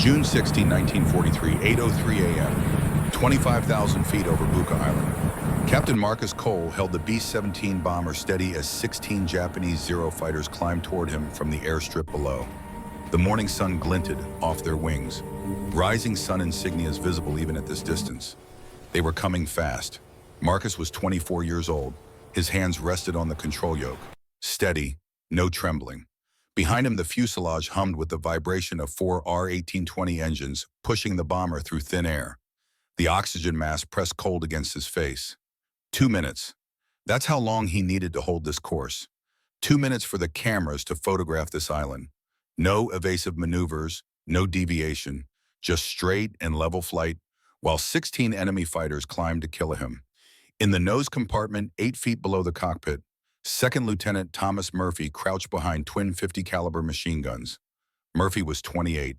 June 16, 1943, 8:03 a.m., 25,000 feet over Buka Island. Captain Marcus Cole held the B-17 bomber steady as 16 Japanese Zero fighters climbed toward him from the airstrip below. The morning sun glinted off their wings, rising sun insignias visible even at this distance. They were coming fast. Marcus was 24 years old. His hands rested on the control yoke. Steady, no trembling. Behind him, the fuselage hummed with the vibration of 4 R-1820 engines pushing the bomber through thin air. The oxygen mask pressed cold against his face. 2 minutes. That's how long he needed to hold this course. 2 minutes for the cameras to photograph this island. No evasive maneuvers, no deviation, just straight and level flight, while 16 enemy fighters climbed to kill him. In the nose compartment, 8 feet below the cockpit, Second Lieutenant Thomas Murphy crouched behind twin .50 caliber machine guns. Murphy was 28,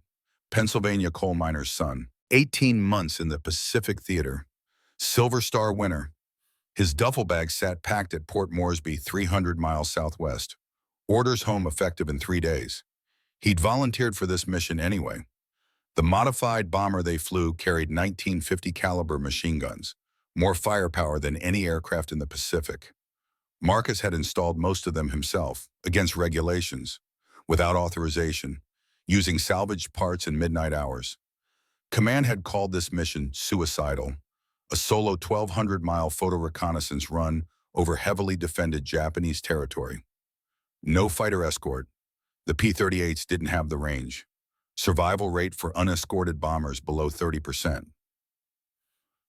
Pennsylvania coal miner's son, 18 months in the Pacific Theater, Silver Star winner. His duffel bag sat packed at Port Moresby, 300 miles southwest. Orders home effective in 3 days. He'd volunteered for this mission anyway. The modified bomber they flew carried 19 .50 caliber machine guns, more firepower than any aircraft in the Pacific. Marcus had installed most of them himself, against regulations, without authorization, using salvaged parts in midnight hours. Command had called this mission suicidal, a solo 1,200-mile photo reconnaissance run over heavily defended Japanese territory. No fighter escort. The P-38s didn't have the range. Survival rate for unescorted bombers below 30%.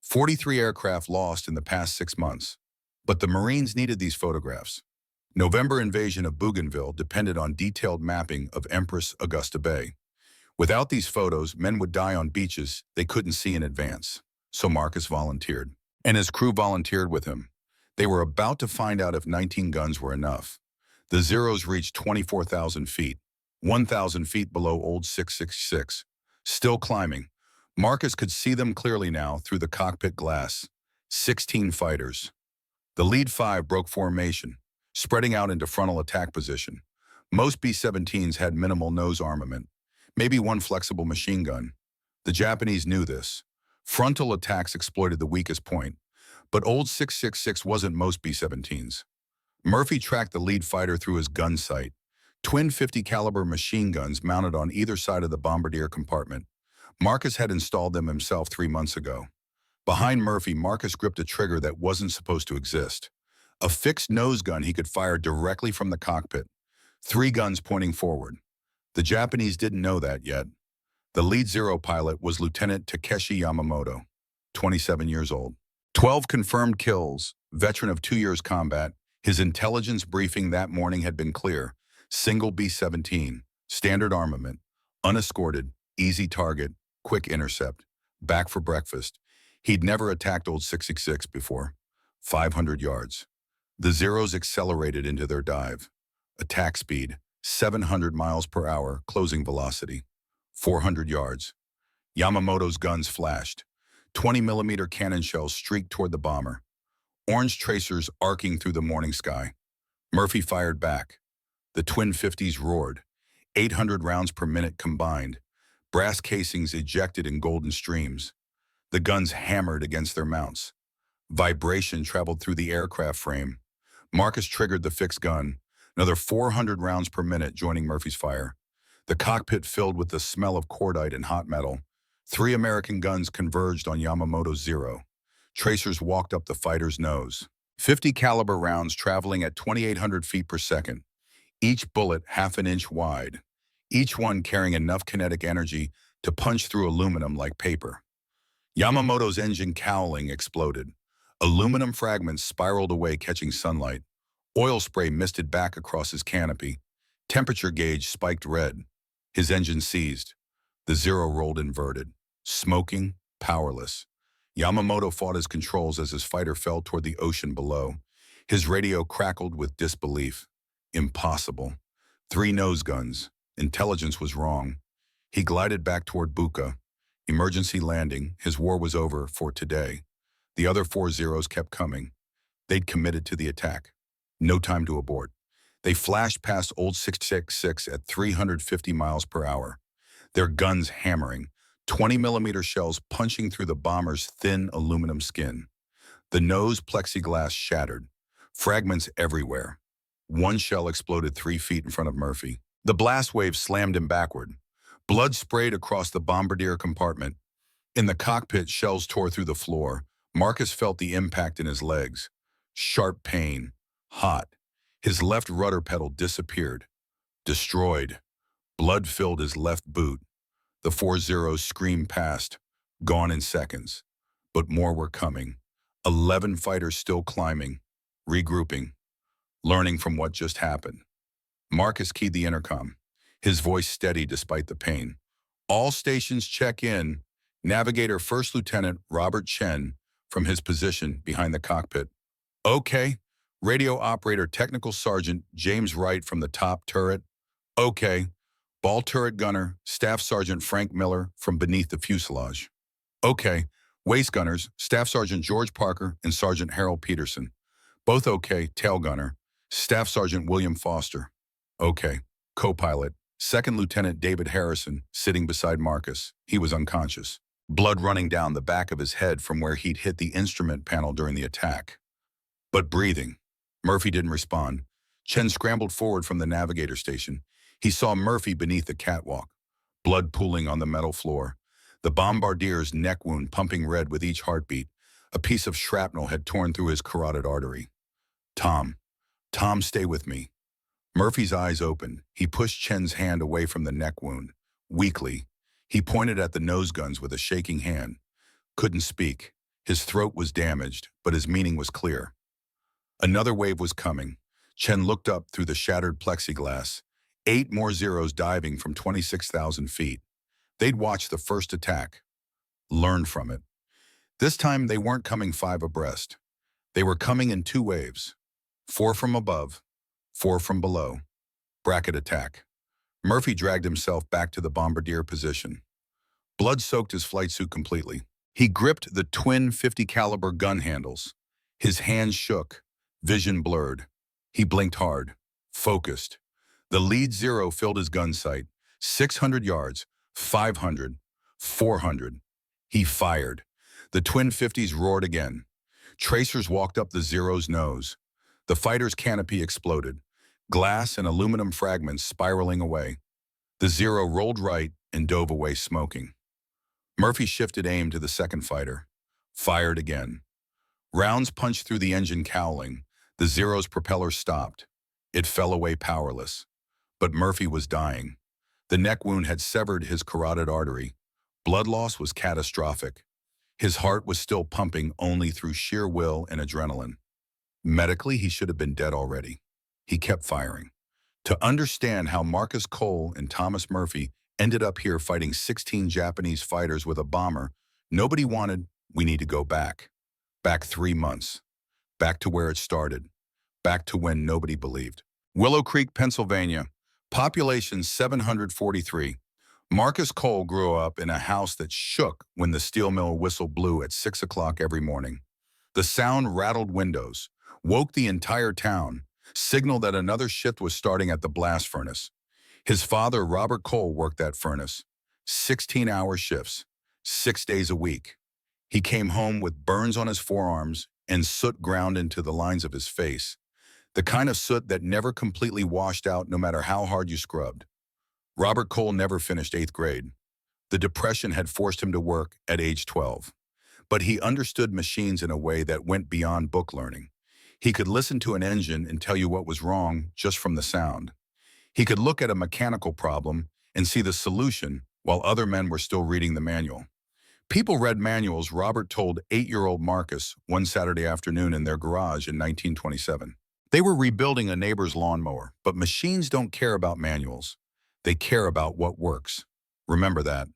43 aircraft lost in the past 6 months. But the Marines needed these photographs. November invasion of Bougainville depended on detailed mapping of Empress Augusta Bay. Without these photos, men would die on beaches they couldn't see in advance. So Marcus volunteered, and his crew volunteered with him. They were about to find out if 19 guns were enough. The Zeros reached 24,000 feet, 1,000 feet below Old 666. Still climbing. Marcus could see them clearly now through the cockpit glass. 16 fighters. The lead 5 broke formation, spreading out into frontal attack position. Most B-17s had minimal nose armament, maybe one flexible machine gun. The Japanese knew this. Frontal attacks exploited the weakest point, but Old 666 wasn't most B-17s. Murphy tracked the lead fighter through his gun sight. Twin .50 caliber machine guns mounted on either side of the bombardier compartment. Marcus had installed them himself 3 months ago. Behind Murphy, Marcus gripped a trigger that wasn't supposed to exist. A fixed nose gun he could fire directly from the cockpit. 3 guns pointing forward. The Japanese didn't know that yet. The lead Zero pilot was Lieutenant Takeshi Yamamoto, 27 years old. 12 confirmed kills, veteran of 2 years combat. His intelligence briefing that morning had been clear. Single B-17, standard armament, unescorted, easy target, quick intercept, back for breakfast. He'd never attacked Old 666 before. 500 yards. The Zeros accelerated into their dive. Attack speed, 700 miles per hour, closing velocity. 400 yards. Yamamoto's guns flashed. 20-millimeter cannon shells streaked toward the bomber. Orange tracers arcing through the morning sky. Murphy fired back. The twin .50s roared. 800 rounds per minute combined. Brass casings ejected in golden streams. The guns hammered against their mounts. Vibration traveled through the aircraft frame. Marcus triggered the fixed gun. Another 400 rounds per minute joining Murphy's fire. The cockpit filled with the smell of cordite and hot metal. 3 American guns converged on Yamamoto's Zero. Tracers walked up the fighter's nose. 50 caliber rounds traveling at 2,800 feet per second. Each bullet half an inch wide. Each one carrying enough kinetic energy to punch through aluminum like paper. Yamamoto's engine cowling exploded. Aluminum fragments spiraled away catching sunlight. Oil spray misted back across his canopy. Temperature gauge spiked red. His engine seized. The Zero rolled inverted. Smoking, powerless. Yamamoto fought his controls as his fighter fell toward the ocean below. His radio crackled with disbelief. Impossible. 3 nose guns. Intelligence was wrong. He glided back toward Buka. Emergency landing. His war was over for today. The other 4 Zeros kept coming. They'd committed to the attack. No time to abort. They flashed past Old 666 at 350 miles per hour. their guns hammering, 20-millimeter shells punching through the bomber's thin aluminum skin. The nose plexiglass shattered, fragments everywhere. One shell exploded 3 feet in front of Murphy. The blast wave slammed him backward. Blood sprayed across the bombardier compartment. In the cockpit, shells tore through the floor. Marcus felt the impact in his legs. Sharp pain. Hot. His left rudder pedal disappeared. Destroyed. Blood filled his left boot. The 4 Zeros screamed past, gone in seconds. But more were coming. 11 fighters still climbing, regrouping, learning from what just happened. Marcus keyed the intercom, his voice steady despite the pain. All stations check in. Navigator First Lieutenant Robert Chen from his position behind the cockpit. Okay. Radio operator Technical Sergeant James Wright from the top turret. Okay. Ball turret gunner Staff Sergeant Frank Miller from beneath the fuselage. Okay. Waist gunners Staff Sergeant George Parker and Sergeant Harold Peterson. Both okay. Tail gunner Staff Sergeant William Foster. Okay. Co-pilot Second Lieutenant David Harrison sitting beside Marcus. He was unconscious. Blood running down the back of his head from where he'd hit the instrument panel during the attack. But breathing. Murphy didn't respond. Chen scrambled forward from the navigator station. He saw Murphy beneath the catwalk, blood pooling on the metal floor. The bombardier's neck wound pumping red with each heartbeat. A piece of shrapnel had torn through his carotid artery. Tom, stay with me. Murphy's eyes opened. He pushed Chen's hand away from the neck wound. Weakly, he pointed at the nose guns with a shaking hand. Couldn't speak. His throat was damaged, but his meaning was clear. Another wave was coming. Chen looked up through the shattered plexiglass. 8 more Zeros diving from 26,000 feet. They'd watched the first attack. Learned from it. This time they weren't coming 5 abreast. They were coming in 2 waves. 4 from above, 4 from below. Bracket attack. Murphy dragged himself back to the bombardier position. Blood soaked his flight suit completely. He gripped the twin 50 caliber gun handles. His hands shook, vision blurred. He blinked hard, focused. The lead Zero filled his gun sight. 600 yards, 500, 400. He fired. The twin 50s roared again. Tracers walked up the Zero's nose. The fighter's canopy exploded, glass and aluminum fragments spiraling away. The Zero rolled right and dove away smoking. Murphy shifted aim to the second fighter. Fired again. Rounds punched through the engine cowling. The Zero's propeller stopped. It fell away powerless. But Murphy was dying. The neck wound had severed his carotid artery. Blood loss was catastrophic. His heart was still pumping only through sheer will and adrenaline. Medically, he should have been dead already. He kept firing. To understand how Marcus Cole and Thomas Murphy ended up here fighting 16 Japanese fighters with a bomber, nobody wanted, we need to go back. Back 3 months. Back to where it started. Back to when nobody believed. Willow Creek, Pennsylvania. Population 743. Marcus Cole grew up in a house that shook when the steel mill whistle blew at 6 o'clock every morning. The sound rattled windows, woke the entire town, signaled that another shift was starting at the blast furnace. His father, Robert Cole, worked that furnace. 16-hour shifts, 6 days a week. He came home with burns on his forearms and soot ground into the lines of his face. The kind of soot that never completely washed out no matter how hard you scrubbed. Robert Cole never finished 8th grade. The depression had forced him to work at age 12. But he understood machines in a way that went beyond book learning. He could listen to an engine and tell you what was wrong just from the sound. He could look at a mechanical problem and see the solution while other men were still reading the manual. People read manuals, Robert told 8-year-old Marcus one Saturday afternoon in their garage in 1927. They were rebuilding a neighbor's lawnmower, but machines don't care about manuals. They care about what works. Remember that.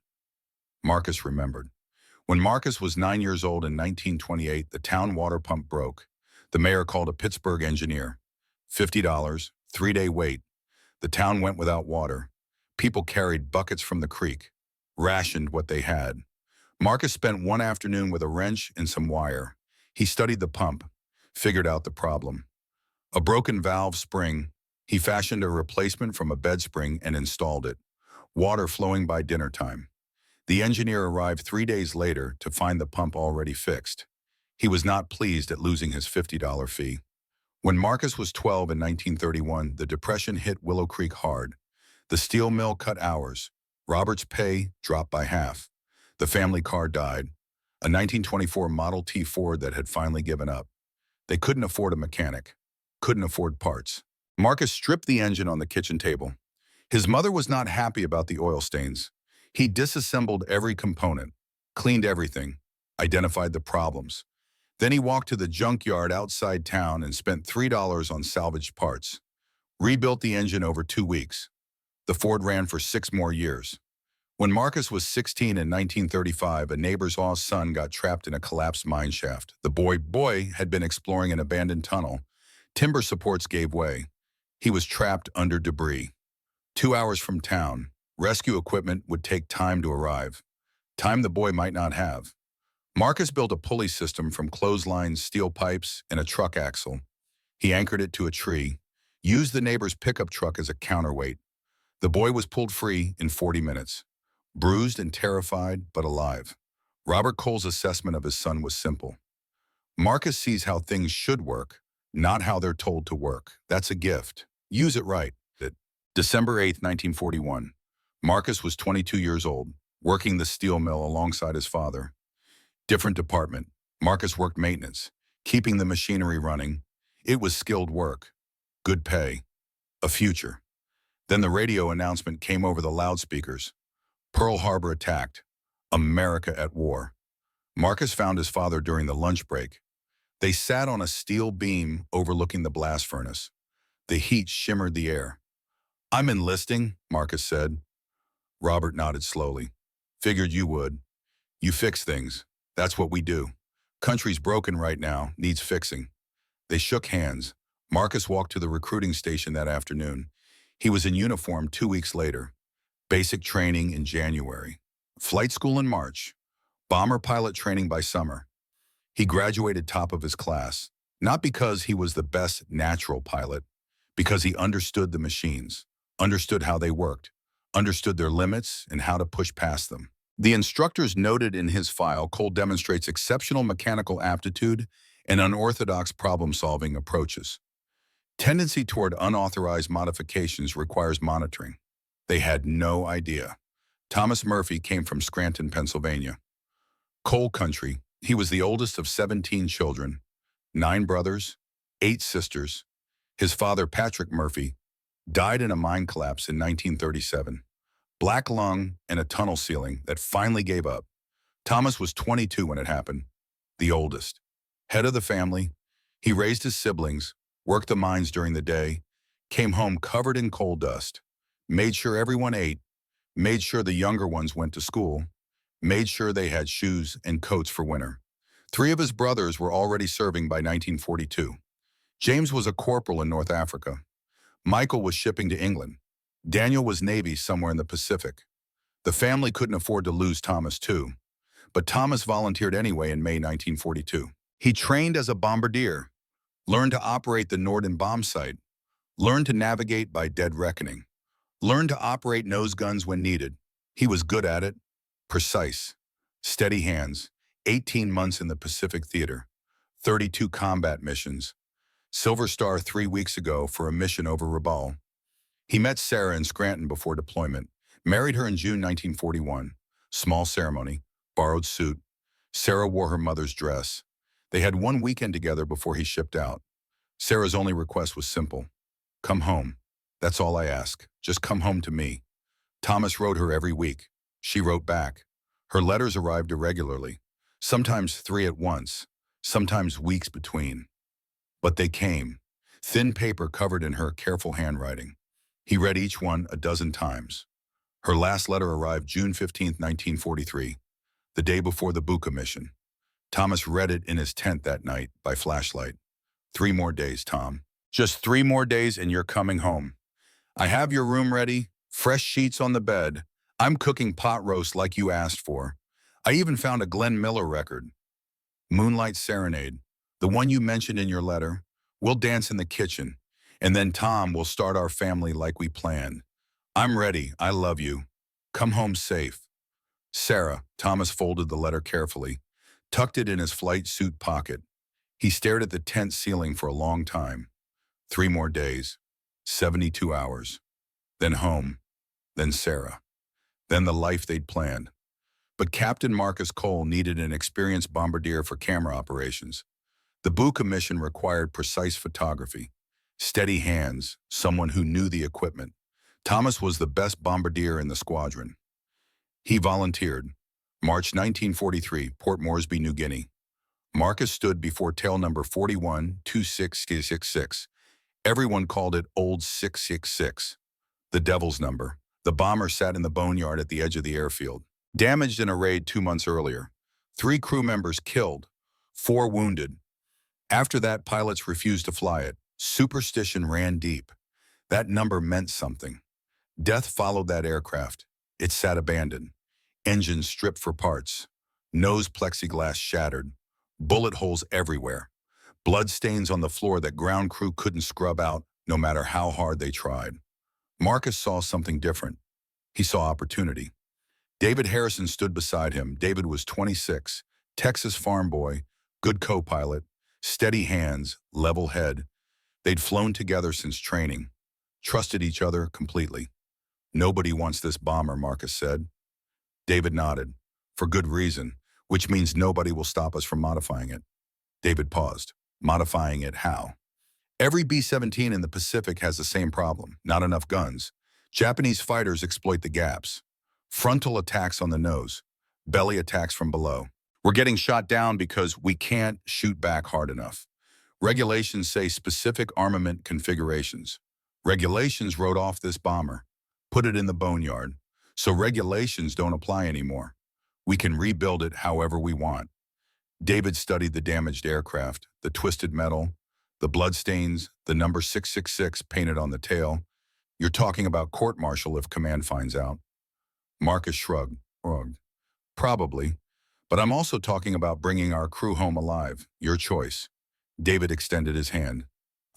Marcus remembered. When Marcus was 9 years old in 1928, the town water pump broke. The mayor called a Pittsburgh engineer. $50, 3-day wait. The town went without water. People carried buckets from the creek, rationed what they had. Marcus spent one afternoon with a wrench and some wire. He studied the pump, figured out the problem. A broken valve spring. He fashioned a replacement from a bed spring and installed it. water flowing by dinner time. The engineer arrived 3 days later to find the pump already fixed. He was not pleased at losing his $50 fee. When Marcus was 12 in 1931, the Depression hit Willow Creek hard. The steel mill cut hours. Robert's pay dropped by half. The family car died, a 1924 Model T Ford that had finally given up. They couldn't afford a mechanic, couldn't afford parts. Marcus stripped the engine on the kitchen table. His mother was not happy about the oil stains. He disassembled every component, cleaned everything, identified the problems. Then he walked to the junkyard outside town and spent $3 on salvaged parts. Rebuilt the engine over 2 weeks. The Ford ran for 6 more years. When Marcus was 16 in 1935, a neighbor's son got trapped in a collapsed mine shaft. The boy had been exploring an abandoned tunnel. Timber supports gave way. He was trapped under debris. 2 hours from town, rescue equipment would take time to arrive. Time the boy might not have. Marcus built a pulley system from clotheslines, steel pipes, and a truck axle. He anchored it to a tree, used the neighbor's pickup truck as a counterweight. The boy was pulled free in 40 minutes. Bruised and terrified, but alive. Robert Cole's assessment of his son was simple. Marcus sees how things should work, not how they're told to work. That's a gift. Use it right. December 8, 1941. Marcus was 22 years old, working the steel mill alongside his father. Different department. Marcus worked maintenance, keeping the machinery running. It was skilled work, good pay, a future. Then the radio announcement came over the loudspeakers. Pearl Harbor attacked. America at war. Marcus found his father during the lunch break. They sat on a steel beam overlooking the blast furnace. The heat shimmered the air. "I'm enlisting," Marcus said. Robert nodded slowly. "Figured you would. You fix things. That's what we do. Country's broken right now, needs fixing." They shook hands. Marcus walked to the recruiting station that afternoon. He was in uniform 2 weeks later. Basic training in January. Flight school in March. Bomber pilot training by summer. He graduated top of his class, not because he was the best natural pilot, because he understood the machines, understood how they worked, understood their limits and how to push past them. The instructors noted in his file, Cole demonstrates exceptional mechanical aptitude and unorthodox problem-solving approaches. Tendency toward unauthorized modifications requires monitoring. They had no idea. Thomas Murphy came from Scranton, Pennsylvania. Coal country. He was the oldest of 17 children, 9 brothers, 8 sisters. His father, Patrick Murphy, died in a mine collapse in 1937. Black lung and a tunnel ceiling that finally gave up. Thomas was 22 when it happened, the oldest. Head of the family, he raised his siblings, worked the mines during the day, came home covered in coal dust, made sure everyone ate, made sure the younger ones went to school, made sure they had shoes and coats for winter. 3 of his brothers were already serving by 1942. James was a corporal in North Africa. Michael was shipping to England. Daniel was Navy somewhere in the Pacific. The family couldn't afford to lose Thomas too, but Thomas volunteered anyway in May 1942. He trained as a bombardier, learned to operate the Norden bomb site, learned to navigate by dead reckoning, learned to operate nose guns when needed. He was good at it, precise, steady hands, 18 months in the Pacific Theater, 32 combat missions, Silver Star 3 weeks ago for a mission over Rabaul. He met Sarah in Scranton before deployment, married her in June 1941. Small ceremony, borrowed suit. Sarah wore her mother's dress. They had 1 weekend together before he shipped out. Sarah's only request was simple. "Come home. That's all I ask. Just come home to me." Thomas wrote her every week. She wrote back. Her letters arrived irregularly, sometimes 3 at once, sometimes weeks between. But they came, thin paper covered in her careful handwriting. He read each one a dozen times. Her last letter arrived June 15, 1943, the day before the Buka mission. Thomas read it in his tent that night by flashlight. 3 more days, Tom. Just 3 more days and you're coming home. I have your room ready, fresh sheets on the bed. I'm cooking pot roast like you asked for. I even found a Glenn Miller record. Moonlight Serenade, the one you mentioned in your letter. We'll dance in the kitchen, and then Tom will start our family like we planned. I'm ready. I love you. Come home safe. Sarah. Thomas folded the letter carefully, tucked it in his flight suit pocket. He stared at the tent ceiling for a long time. 3 more days. 72 hours. Then home. Then Sarah. Then the life they'd planned. But Captain Marcus Cole needed an experienced bombardier for camera operations. The Buka mission required precise photography, steady hands, someone who knew the equipment. Thomas was the best bombardier in the squadron. He volunteered. March 1943, Port Moresby, New Guinea. Marcus stood before tail number 41-26666. Everyone called it Old 666, the devil's number. The bomber sat in the boneyard at the edge of the airfield. Damaged in a raid 2 months earlier. 3 crew members killed, 4 wounded. After that, pilots refused to fly it. Superstition ran deep. That number meant something. Death followed that aircraft. It sat abandoned. Engines stripped for parts. Nose plexiglass shattered. Bullet holes everywhere. Blood stains on the floor that ground crew couldn't scrub out, no matter how hard they tried. Marcus saw something different. He saw opportunity. David Harrison stood beside him. David was 26, Texas farm boy, good co-pilot, steady hands, level head. They'd flown together since training, trusted each other completely. Nobody wants this bomber, Marcus said. David nodded. For good reason, which means nobody will stop us from modifying it. David paused. Modifying it how? Every B-17 in the Pacific has the same problem, not enough guns. Japanese fighters exploit the gaps. Frontal attacks on the nose, belly attacks from below. We're getting shot down because we can't shoot back hard enough. Regulations say specific armament configurations. Regulations wrote off this bomber, put it in the boneyard, so regulations don't apply anymore. We can rebuild it however we want. David studied the damaged aircraft, the twisted metal, the bloodstains, the number 666 painted on the tail. You're talking about court-martial if command finds out. Marcus shrugged. Probably. But I'm also talking about bringing our crew home alive. Your choice. David extended his hand.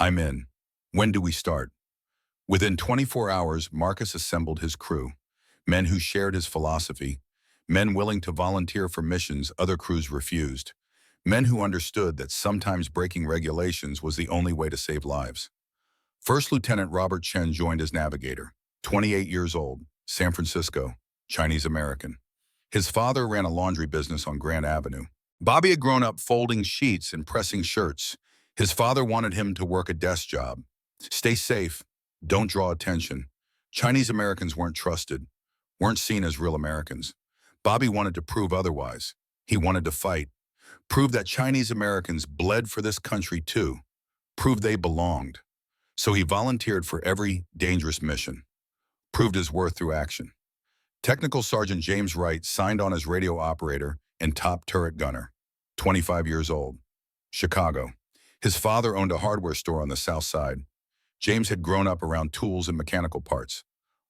I'm in. When do we start? Within 24 hours, Marcus assembled his crew. Men who shared his philosophy. Men willing to volunteer for missions other crews refused. Men who understood that sometimes breaking regulations was the only way to save lives. First Lieutenant Robert Chen joined as navigator. 28 years old. San Francisco. Chinese American. His father ran a laundry business on Grand Avenue. Bobby had grown up folding sheets and pressing shirts. His father wanted him to work a desk job. Stay safe. Don't draw attention. Chinese Americans weren't trusted, weren't seen as real Americans. Bobby wanted to prove otherwise. He wanted to fight. Prove that Chinese Americans bled for this country too. Prove they belonged. So he volunteered for every dangerous mission. Proved his worth through action. Technical Sergeant James Wright signed on as radio operator and top turret gunner. 25 years old. Chicago. His father owned a hardware store on the south side. James had grown up around tools and mechanical parts.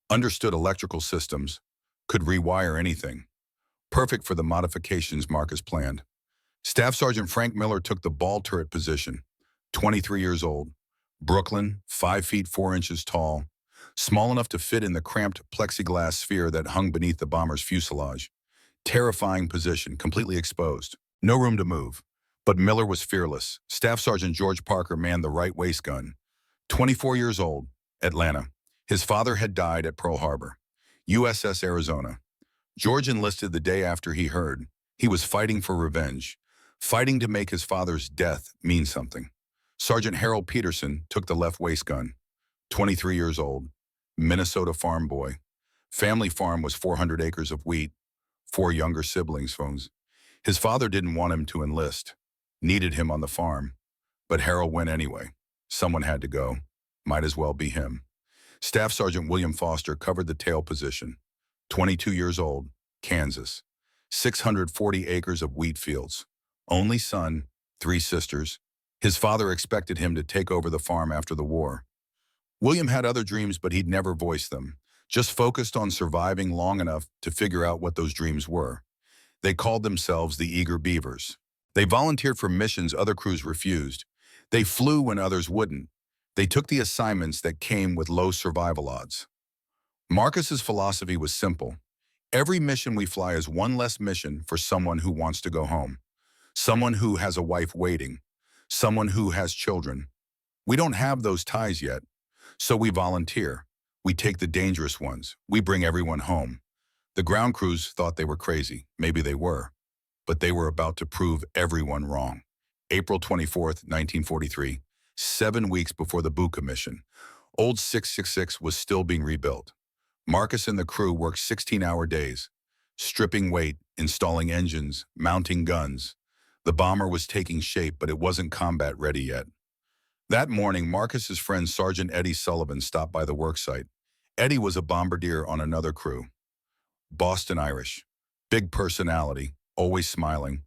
Understood electrical systems. Could rewire anything. Perfect for the modifications Marcus planned. Staff Sergeant Frank Miller took the ball turret position. 23 years old. Brooklyn, 5 feet 4 inches tall. Small enough to fit in the cramped plexiglass sphere that hung beneath the bomber's fuselage. Terrifying position, completely exposed. No room to move. But Miller was fearless. Staff Sergeant George Parker manned the right waist gun. 24 years old, Atlanta. His father had died at Pearl Harbor, USS Arizona. George enlisted the day after he heard. He was fighting for revenge, fighting to make his father's death mean something. Sergeant Harold Peterson took the left waist gun. 23 years old, Minnesota farm boy. Family farm was 400 acres of wheat, 4 younger siblings. His father didn't want him to enlist, needed him on the farm. But Harold went anyway. Someone had to go. Might as well be him. Staff Sergeant William Foster covered the tail position. 22 years old, Kansas. 640 acres of wheat fields. Only son, 3 sisters. His father expected him to take over the farm after the war. William had other dreams, but he'd never voiced them. Just focused on surviving long enough to figure out what those dreams were. They called themselves the Eager Beavers. They volunteered for missions other crews refused. They flew when others wouldn't. They took the assignments that came with low survival odds. Marcus's philosophy was simple. Every mission we fly is one less mission for someone who wants to go home, someone who has a wife waiting, someone who has children. We don't have those ties yet, so we volunteer. We take the dangerous ones. We bring everyone home. The ground crews thought they were crazy. Maybe they were, but they were about to prove everyone wrong. April 24th, 1943, 7 weeks before the Buka mission, Old 666 was still being rebuilt. Marcus and the crew worked 16-hour days, stripping weight, installing engines, mounting guns. The bomber was taking shape, but it wasn't combat ready yet. That morning, Marcus's friend Sergeant Eddie Sullivan stopped by the worksite. Eddie was a bombardier on another crew. Boston Irish, big personality, always smiling.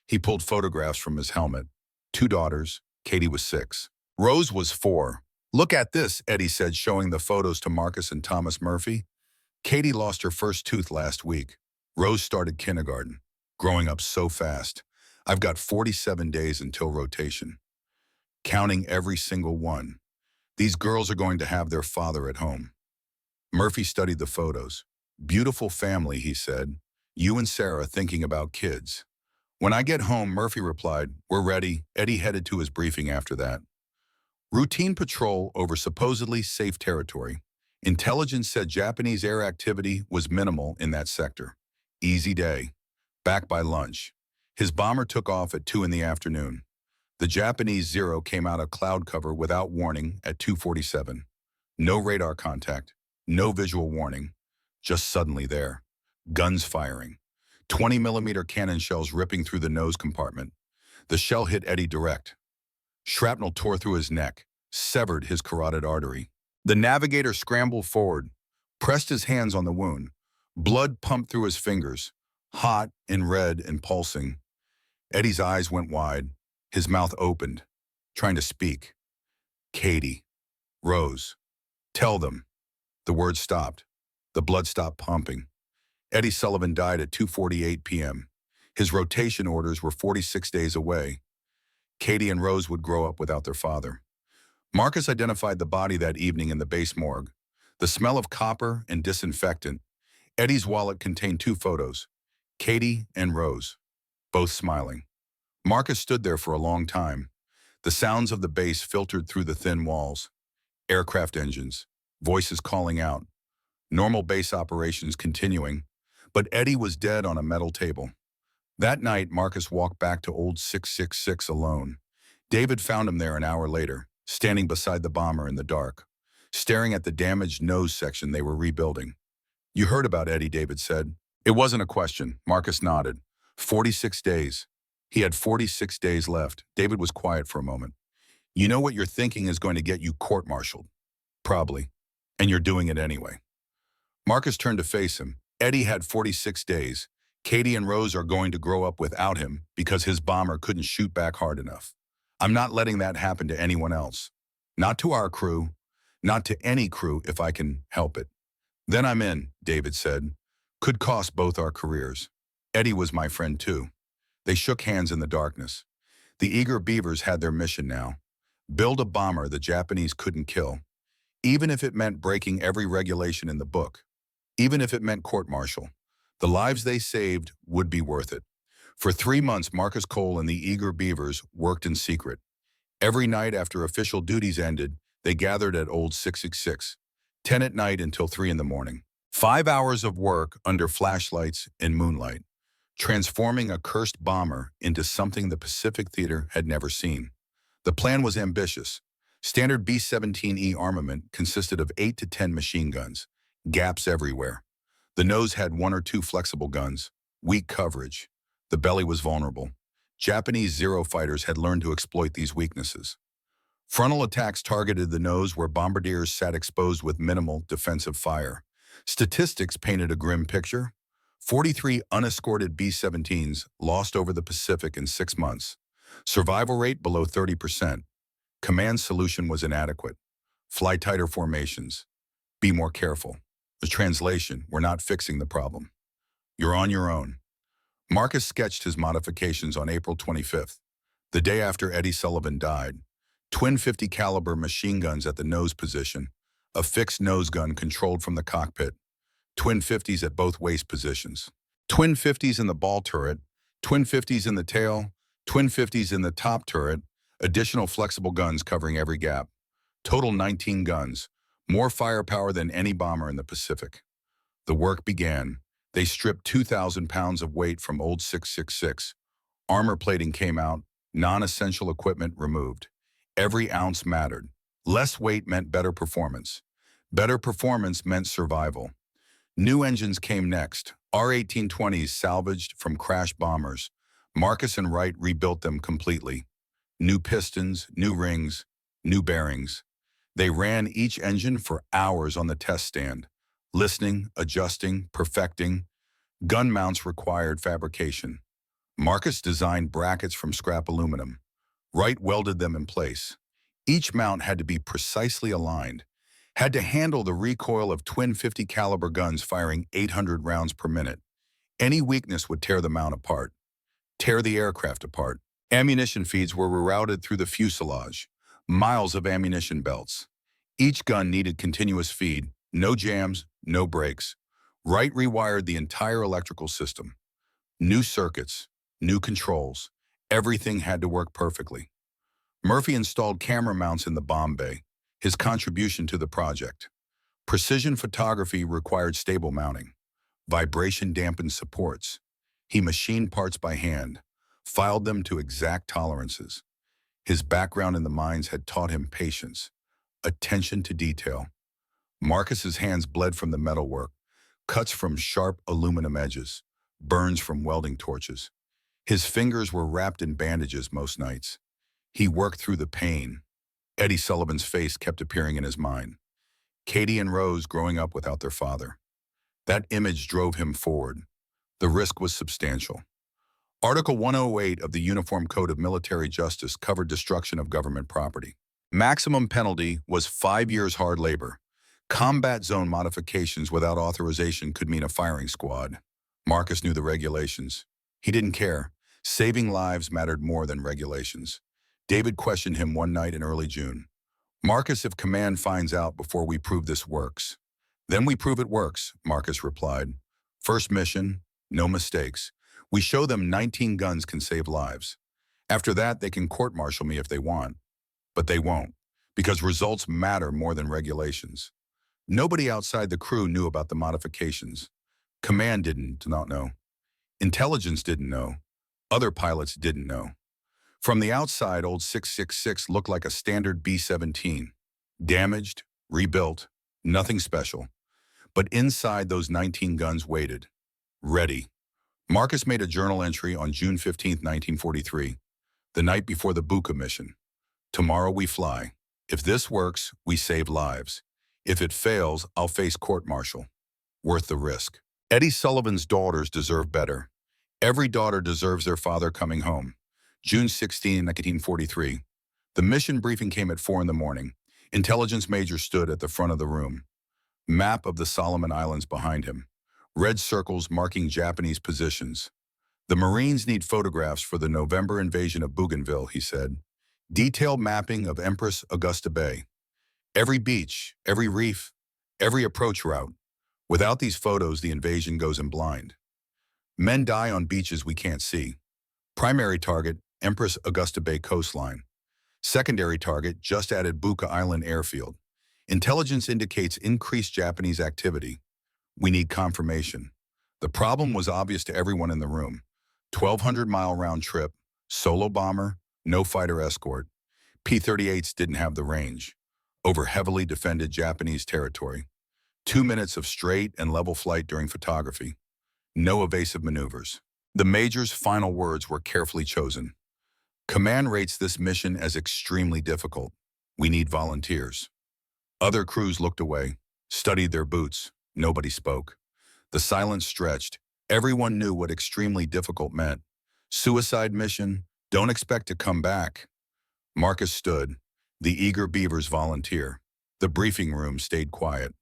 He pulled photographs from his helmet. 2 daughters, Katie was 6. Rose was 4. "Look at this," Eddie said, showing the photos to Marcus and Thomas Murphy. "Katie lost her first tooth last week. Rose started kindergarten, growing up so fast. I've got 47 days until rotation. Counting every single one. These girls are going to have their father at home." Murphy studied the photos. "Beautiful family," he said. "You and Sarah thinking about kids." "When I get home," Murphy replied, "we're ready." Eddie headed to his briefing after that. Routine patrol over supposedly safe territory. Intelligence said Japanese air activity was minimal in that sector. Easy day. Back by lunch. His bomber took off at 2 in the afternoon. The Japanese Zero came out of cloud cover without warning at 2:47. No radar contact, no visual warning, just suddenly there. Guns firing. 20-millimeter cannon shells ripping through the nose compartment. The shell hit Eddie direct. Shrapnel tore through his neck, severed his carotid artery. The navigator scrambled forward, pressed his hands on the wound. Blood pumped through his fingers, hot and red and pulsing. Eddie's eyes went wide, his mouth opened, trying to speak. "Katie, Rose, tell them." The words stopped. The blood stopped pumping. Eddie Sullivan died at 2:48 p.m. His rotation orders were 46 days away. Katie and Rose would grow up without their father. Marcus identified the body that evening in the base morgue. The smell of copper and disinfectant. Eddie's wallet contained 2 photos, Katie and Rose, both smiling. Marcus stood there for a long time. The sounds of the base filtered through the thin walls. Aircraft engines, voices calling out. Normal base operations continuing, but Eddie was dead on a metal table. That night, Marcus walked back to Old 666 alone. David found him there an hour later, standing beside the bomber in the dark, staring at the damaged nose section they were rebuilding. "You heard about Eddie," David said. It wasn't a question. Marcus nodded. 46 days. He had 46 days left. David was quiet for a moment. "You know what you're thinking is going to get you court-martialed?" "Probably. And you're doing it anyway." Marcus turned to face him. Eddie had 46 days. Katie and Rose are going to grow up without him because his bomber couldn't shoot back hard enough. I'm not letting that happen to anyone else. Not to our crew. Not to any crew if I can help it. "Then I'm in," David said. "Could cost both our careers." Eddie was my friend too. They shook hands in the darkness. The eager beavers had their mission now. Build a bomber the Japanese couldn't kill. Even if it meant breaking every regulation in the book. Even if it meant court-martial. The lives they saved would be worth it. For 3 months, Marcus Cole and the eager beavers worked in secret. Every night after official duties ended, they gathered at Old 666, 10 at night until 3 in the morning. 5 hours of work under flashlights and moonlight, transforming a cursed bomber into something the Pacific Theater had never seen. The plan was ambitious. Standard B-17E armament consisted of 8 to 10 machine guns, gaps everywhere. The nose had 1 or 2 flexible guns, weak coverage. The belly was vulnerable. Japanese Zero fighters had learned to exploit these weaknesses. Frontal attacks targeted the nose where bombardiers sat exposed with minimal defensive fire. Statistics painted a grim picture. 43 unescorted B-17s lost over the Pacific in 6 months. Survival rate below 30%. Command solution was inadequate. Fly tighter formations. Be more careful. The translation, we're not fixing the problem. You're on your own. Marcus sketched his modifications on April 25th, the day after Eddie Sullivan died. Twin 50 caliber machine guns at the nose position, a fixed nose gun controlled from the cockpit, twin 50s at both waist positions. Twin 50s in the ball turret, twin 50s in the tail, twin 50s in the top turret, additional flexible guns covering every gap. Total 19 guns, more firepower than any bomber in the Pacific. The work began. They stripped 2,000 pounds of weight from old 666. Armor plating came out, non-essential equipment removed. Every ounce mattered. Less weight meant better performance. Better performance meant survival. New engines came next, R-1820s salvaged from crashed bombers. Marcus and Wright rebuilt them completely. New pistons, new rings, new bearings. They ran each engine for hours on the test stand, listening, adjusting, perfecting. Gun mounts required fabrication. Marcus designed brackets from scrap aluminum. Wright welded them in place. Each mount had to be precisely aligned, had to handle the recoil of twin 50 caliber guns firing 800 rounds per minute. Any weakness would tear the mount apart, tear the aircraft apart. Ammunition feeds were rerouted through the fuselage, miles of ammunition belts. Each gun needed continuous feed, no jams, no breaks. Wright rewired the entire electrical system. New circuits, new controls. Everything had to work perfectly. Murphy installed camera mounts in the bomb bay, his contribution to the project. Precision photography required stable mounting, vibration-dampened supports. He machined parts by hand, filed them to exact tolerances. His background in the mines had taught him patience, attention to detail. Marcus's hands bled from the metalwork, cuts from sharp aluminum edges, burns from welding torches. His fingers were wrapped in bandages most nights. He worked through the pain. Eddie Sullivan's face kept appearing in his mind. Katie and Rose growing up without their father. That image drove him forward. The risk was substantial. Article 108 of the Uniform Code of Military Justice covered destruction of government property. Maximum penalty was 5 years hard labor. Combat zone modifications without authorization could mean a firing squad. Marcus knew the regulations. He didn't care. Saving lives mattered more than regulations. David questioned him one night in early June. "Marcus, if command finds out before we prove this works." "Then we prove it works," Marcus replied. "First mission, no mistakes. We show them 19 guns can save lives. After that, they can court-martial me if they want. But they won't, because results matter more than regulations." Nobody outside the crew knew about the modifications. Command did not know. Intelligence didn't know. Other pilots didn't know. From the outside, old 666 looked like a standard B-17. Damaged, rebuilt, nothing special. But inside, those 19 guns waited. Ready. Marcus made a journal entry on June 15, 1943, the night before the Buka mission. "Tomorrow we fly. If this works, we save lives. If it fails, I'll face court-martial. Worth the risk." Eddie Sullivan's daughters deserve better. Every daughter deserves their father coming home. June 16, 1943. The mission briefing came at 4 in the morning. Intelligence Major stood at the front of the room. Map of the Solomon Islands behind him. Red circles marking Japanese positions. "The Marines need photographs for the November invasion of Bougainville," he said. "Detailed mapping of Empress Augusta Bay. Every beach, every reef, every approach route. Without these photos, the invasion goes in blind. Men die on beaches we can't see. Primary target, Empress Augusta Bay coastline. Secondary target, just added Buka Island airfield. Intelligence indicates increased Japanese activity. We need confirmation." The problem was obvious to everyone in the room. 1,200-mile round trip, solo bomber, no fighter escort. P-38s didn't have the range. Over heavily defended Japanese territory. 2 minutes of straight and level flight during photography. No evasive maneuvers. The Major's final words were carefully chosen. "Command rates this mission as extremely difficult. We need volunteers." Other crews looked away, studied their boots. Nobody spoke. The silence stretched. Everyone knew what extremely difficult meant. Suicide mission, don't expect to come back. Marcus stood, the eager beavers volunteer. The briefing room stayed quiet.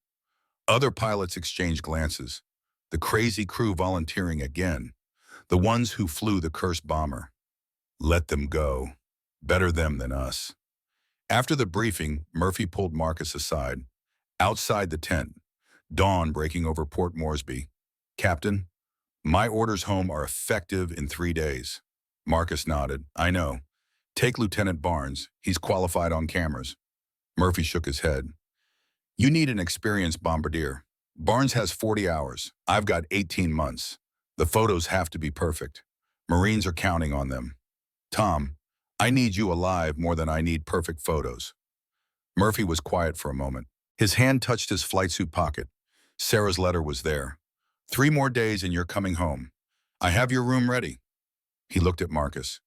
Other pilots exchanged glances. The crazy crew volunteering again. The ones who flew the cursed bomber. Let them go. Better them than us. After the briefing, Murphy pulled Marcus aside. Outside the tent, Dawn breaking over Port Moresby. Captain, my orders home are effective in 3 days. Marcus nodded. I know. Take Lieutenant Barnes. He's qualified on cameras. Murphy shook his head. You need an experienced bombardier. Barnes has 40 hours. I've got 18 months. The photos have to be perfect. Marines are counting on them. Tom, I need you alive more than I need perfect photos. Murphy was quiet for a moment. His hand touched his flight suit pocket. Sarah's letter was there. 3 more days and you're coming home. I have your room ready. He looked at Marcus.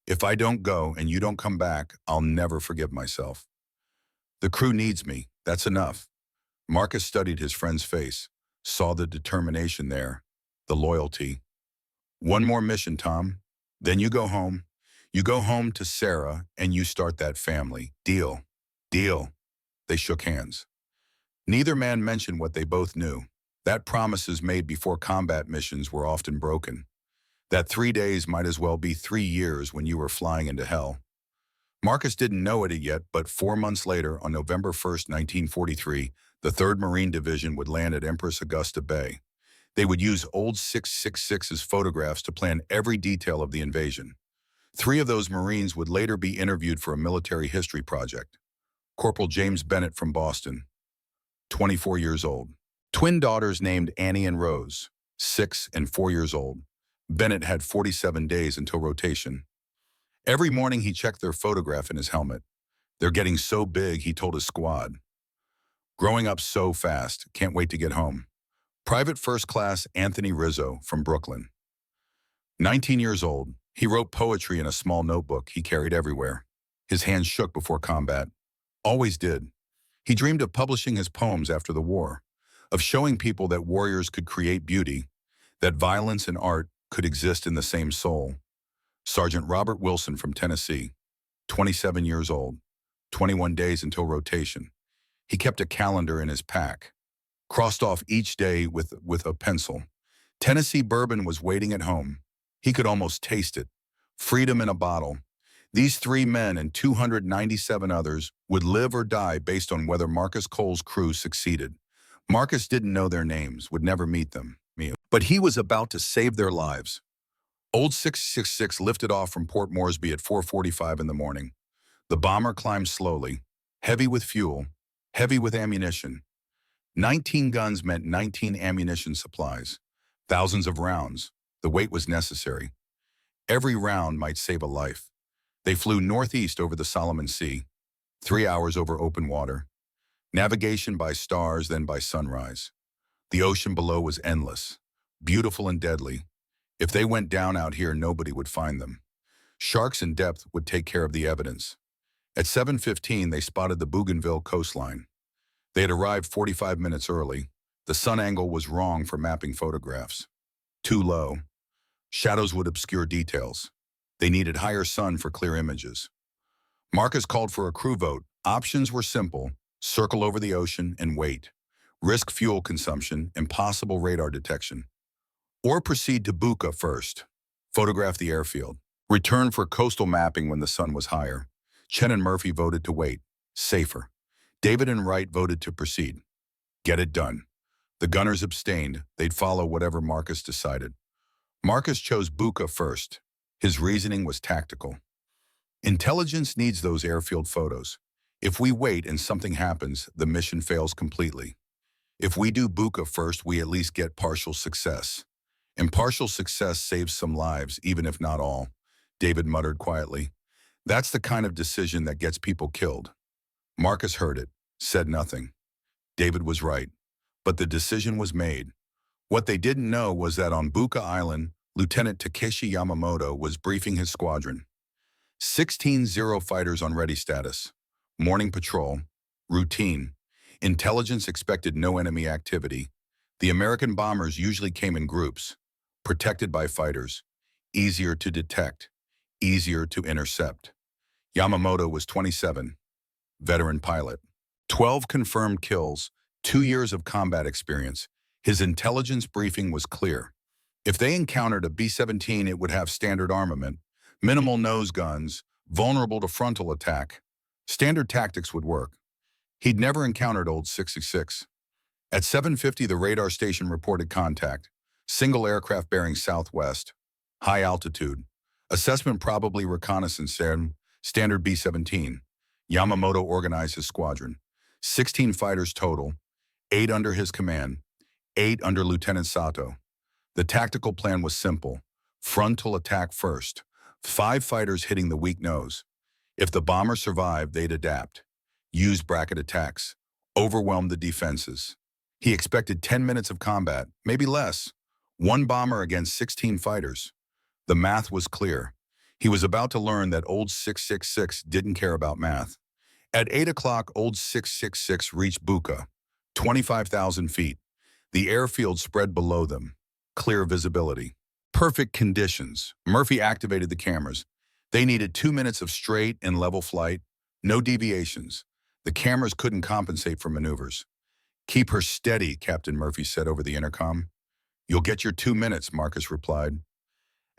If I don't go and you don't come back, I'll never forgive myself. The crew needs me. That's enough. Marcus studied his friend's face, saw the determination there, the loyalty. One more mission, Tom. Then you go home. You go home to Sarah and you start that family. Deal. Deal. They shook hands. Neither man mentioned what they both knew, that promises made before combat missions were often broken. That 3 days might as well be 3 years when you were flying into hell. Marcus didn't know it yet, but 4 months later, on November 1st, 1943, the 3rd Marine Division would land at Empress Augusta Bay. They would use old 666's photographs to plan every detail of the invasion. 3 of those Marines would later be interviewed for a military history project. Corporal James Bennett from Boston, 24 years old. Twin daughters named Annie and Rose, 6 and 4 years old. Bennett had 47 days until rotation. Every morning he checked their photograph in his helmet. They're getting so big, he told his squad. Growing up so fast, can't wait to get home. Private First Class Anthony Rizzo from Brooklyn. 19 years old, he wrote poetry in a small notebook he carried everywhere. His hands shook before combat. Always did. He dreamed of publishing his poems after the war, of showing people that warriors could create beauty, that violence and art could exist in the same soul. Sergeant Robert Wilson from Tennessee, 27 years old, 21 days until rotation. He kept a calendar in his pack, crossed off each day with a pencil. Tennessee bourbon was waiting at home. He could almost taste it. Freedom in a bottle. These 3 men and 297 others would live or die based on whether Marcus Cole's crew succeeded. Marcus didn't know their names, would never meet them, but he was about to save their lives. Old 666 lifted off from Port Moresby at 4:45 in the morning. The bomber climbed slowly, heavy with fuel, heavy with ammunition. 19 guns meant 19 ammunition supplies, thousands of rounds. The weight was necessary. Every round might save a life. They flew northeast over the Solomon Sea, 3 hours over open water. Navigation by stars, then by sunrise. The ocean below was endless, beautiful and deadly. If they went down out here, nobody would find them. Sharks in depth would take care of the evidence. At 7:15, they spotted the Bougainville coastline. They had arrived 45 minutes early. The sun angle was wrong for mapping photographs. Too low. Shadows would obscure details. They needed higher sun for clear images. Marcus called for a crew vote. Options were simple: circle over the ocean and wait. Risk fuel consumption, impossible radar detection. Or proceed to Buka first. Photograph the airfield. Return for coastal mapping when the sun was higher. Chen and Murphy voted to wait. Safer. David and Wright voted to proceed. Get it done. The gunners abstained. They'd follow whatever Marcus decided. Marcus chose Buka first. His reasoning was tactical. Intelligence needs those airfield photos. If we wait and something happens, the mission fails completely. If we do Buka first, we at least get partial success. And partial success saves some lives, even if not all, David muttered quietly. That's the kind of decision that gets people killed. Marcus heard it, said nothing. David was right, but the decision was made. What they didn't know was that on Buka Island, Lieutenant Takeshi Yamamoto was briefing his squadron. 16 Zero fighters on ready status. Morning patrol. Routine. Intelligence expected no enemy activity. The American bombers usually came in groups, protected by fighters. Easier to detect. Easier to intercept. Yamamoto was 27. Veteran pilot. 12 confirmed kills. 2 years of combat experience. His intelligence briefing was clear. If they encountered a B-17, it would have standard armament, minimal nose guns, vulnerable to frontal attack. Standard tactics would work. He'd never encountered old 666. At 7:50, the radar station reported contact. Single aircraft bearing southwest. High altitude. Assessment probably reconnaissance, standard B-17. Yamamoto organized his squadron. 16 fighters total, 8 under his command, 8 under Lieutenant Sato. The tactical plan was simple. Frontal attack first. 5 fighters hitting the weak nose. If the bomber survived, they'd adapt. Use bracket attacks. Overwhelm the defenses. He expected 10 minutes of combat, maybe less. 1 bomber against 16 fighters. The math was clear. He was about to learn that old 666 didn't care about math. At 8 o'clock, old 666 reached Buka, 25,000 feet. The airfield spread below them. Clear visibility. Perfect conditions. Murphy activated the cameras. They needed 2 minutes of straight and level flight. No deviations. The cameras couldn't compensate for maneuvers. "Keep her steady," Captain Murphy said over the intercom. "You'll get your 2 minutes," Marcus replied.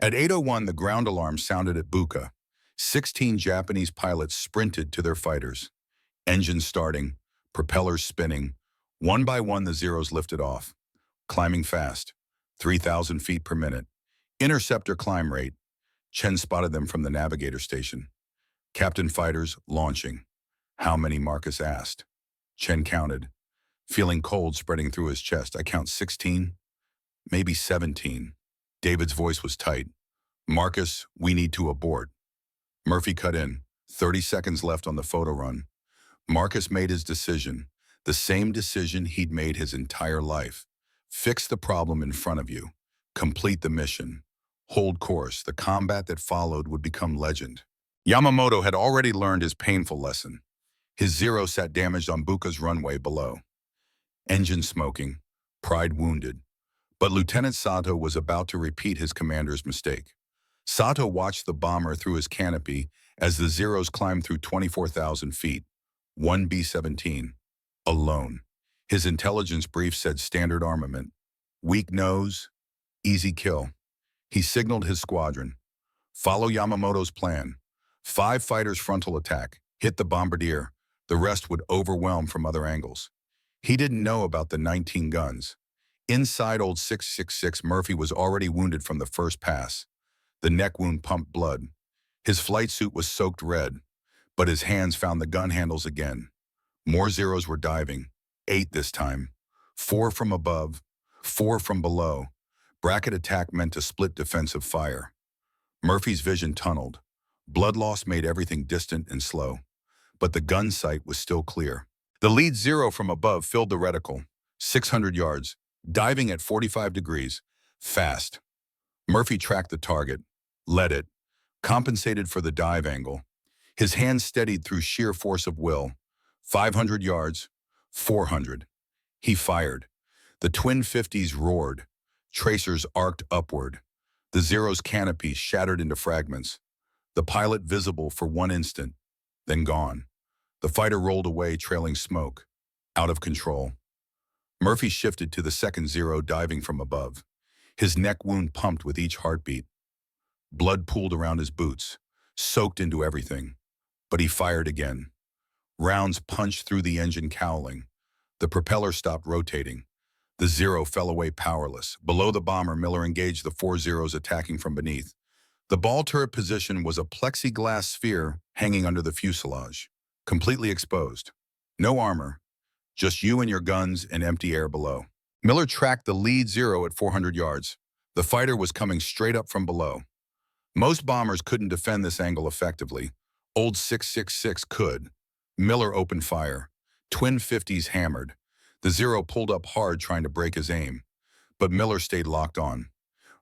At 8:01, the ground alarm sounded at Buka. 16 Japanese pilots sprinted to their fighters. Engines starting, propellers spinning. One by one, the Zeros lifted off. Climbing fast, 3,000 feet per minute. Interceptor climb rate. Chen spotted them from the navigator station. Captain fighters launching. "How many?" Marcus asked. Chen counted. Feeling cold spreading through his chest. "I count 16, maybe 17. David's voice was tight. "Marcus, we need to abort." Murphy cut in. 30 seconds left on the photo run. Marcus made his decision. The same decision he'd made his entire life. Fix the problem in front of you. Complete the mission. Hold course. The combat that followed would become legend. Yamamoto had already learned his painful lesson. His Zero sat damaged on Buka's runway below. Engine smoking. Pride wounded. But Lieutenant Sato was about to repeat his commander's mistake. Sato watched the bomber through his canopy as the Zeros climbed through 24,000 feet. 1 B-17. Alone. His intelligence brief said standard armament. Weak nose. Easy kill. He signaled his squadron. "Follow Yamamoto's plan. 5 fighters frontal attack. Hit the bombardier. The rest would overwhelm from other angles." He didn't know about the 19 guns. Inside old 666, Murphy was already wounded from the first pass. The neck wound pumped blood. His flight suit was soaked red, but his hands found the gun handles again. More Zeros were diving. 8 this time. 4 from above, 4 from below. Bracket attack meant to split defensive fire. Murphy's vision tunneled. Blood loss made everything distant and slow. But the gun sight was still clear. The lead Zero from above filled the reticle. 600 yards. Diving at 45 degrees. Fast. Murphy tracked the target. Led it. Compensated for the dive angle. His hands steadied through sheer force of will. 500 yards. 400. He fired. The twin 50s roared. Tracers arced upward. The Zero's canopy shattered into fragments. The pilot visible for 1 instant, then gone. The fighter rolled away, trailing smoke. Out of control. Murphy shifted to the second Zero diving from above. His neck wound pumped with each heartbeat. Blood pooled around his boots, soaked into everything. But he fired again. Rounds punched through the engine cowling. The propeller stopped rotating. The Zero fell away powerless. Below the bomber, Miller engaged the 4 Zeros attacking from beneath. The ball turret position was a plexiglass sphere hanging under the fuselage, completely exposed. No armor, just you and your guns and empty air below. Miller tracked the lead Zero at 400 yards. The fighter was coming straight up from below. Most bombers couldn't defend this angle effectively. Old 666 could. Miller opened fire. Twin 50s hammered. The Zero pulled up hard trying to break his aim. But Miller stayed locked on.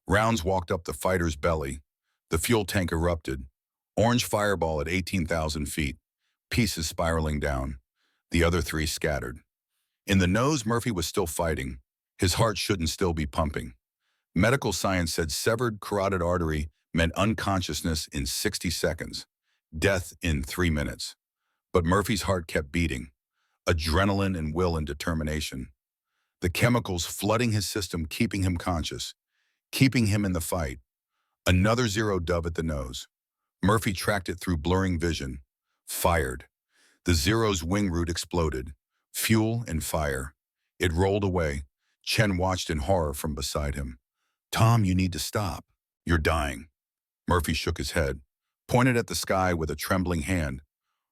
Rounds walked up the fighter's belly. The fuel tank erupted. Orange fireball at 18,000 feet. Pieces spiraling down. The other 3 scattered. In the nose, Murphy was still fighting. His heart shouldn't still be pumping. Medical science said severed carotid artery meant unconsciousness in 60 seconds. Death in 3 minutes. But Murphy's heart kept beating. Adrenaline and will and determination. The chemicals flooding his system, keeping him conscious, keeping him in the fight. Another Zero dove at the nose. Murphy tracked it through blurring vision. Fired. The Zero's wing root exploded. Fuel and fire. It rolled away. Chen watched in horror from beside him. Tom, you need to stop. You're dying. Murphy shook his head, pointed at the sky with a trembling hand.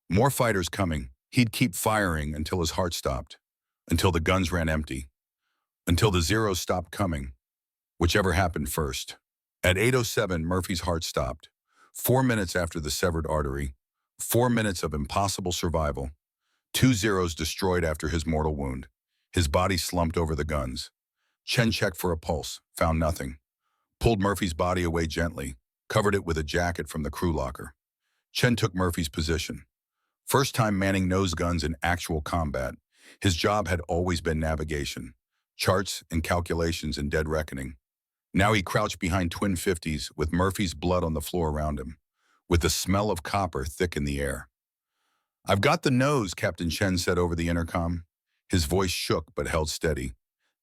More fighters coming. He'd keep firing until his heart stopped, until the guns ran empty, until the zeros stopped coming, whichever happened first. At 8:07, Murphy's heart stopped. 4 minutes after the severed artery, 4 minutes of impossible survival. 2 zeros destroyed after his mortal wound. His body slumped over the guns. Chen checked for a pulse, found nothing. Pulled Murphy's body away gently, covered it with a jacket from the crew locker. Chen took Murphy's position. First time manning nose guns in actual combat, his job had always been navigation, charts and calculations and dead reckoning. Now he crouched behind twin 50s with Murphy's blood on the floor around him, with the smell of copper thick in the air. I've got the nose, Captain Chen said over the intercom. His voice shook but held steady.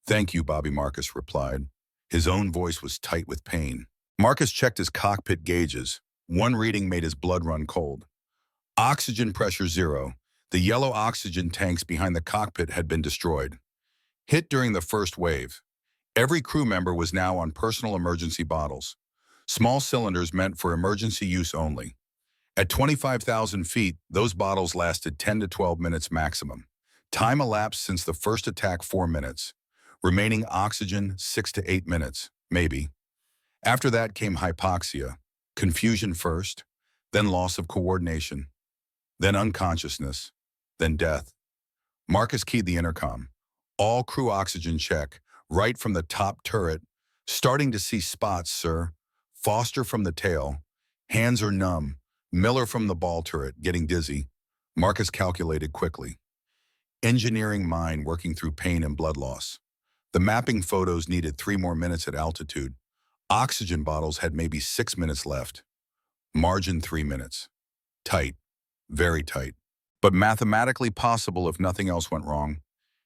Thank you, Bobby Marcus replied. His own voice was tight with pain. Marcus checked his cockpit gauges. One reading made his blood run cold. Oxygen pressure 0. The yellow oxygen tanks behind the cockpit had been destroyed. Hit during the first wave. Every crew member was now on personal emergency bottles. Small cylinders meant for emergency use only. At 25,000 feet, those bottles lasted 10 to 12 minutes maximum. Time elapsed since the first attack 4 minutes. Remaining oxygen 6 to 8 minutes, maybe. After that came hypoxia, confusion first, then loss of coordination, then unconsciousness, then death. Marcus keyed the intercom. All crew oxygen check, right from the top turret. Starting to see spots, sir. Foster from the tail. Hands are numb. Miller from the ball turret, getting dizzy. Marcus calculated quickly. Engineering mind working through pain and blood loss. The mapping photos needed 3 more minutes at altitude. Oxygen bottles had maybe 6 minutes left. Margin 3 minutes. Tight. Very tight. But mathematically possible if nothing else went wrong.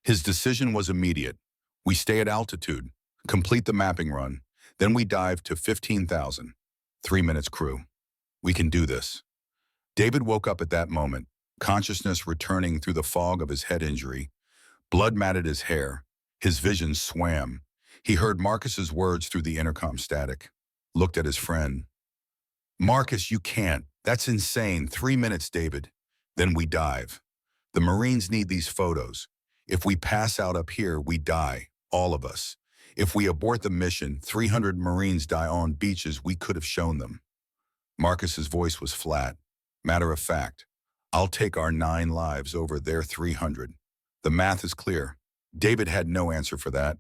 His decision was immediate. We stay at altitude, complete the mapping run, then we dive to 15,000. 3 minutes crew. We can do this. David woke up at that moment, consciousness returning through the fog of his head injury. Blood matted his hair. His vision swam. He heard Marcus's words through the intercom static. Looked at his friend. Marcus, you can't. That's insane. 3 minutes, David. Then we dive. The Marines need these photos. If we pass out up here, we die. All of us. If we abort the mission, 300 Marines die on beaches we could have shown them. Marcus's voice was flat. Matter of fact, I'll take our 9 lives over their 300. The math is clear. David had no answer for that.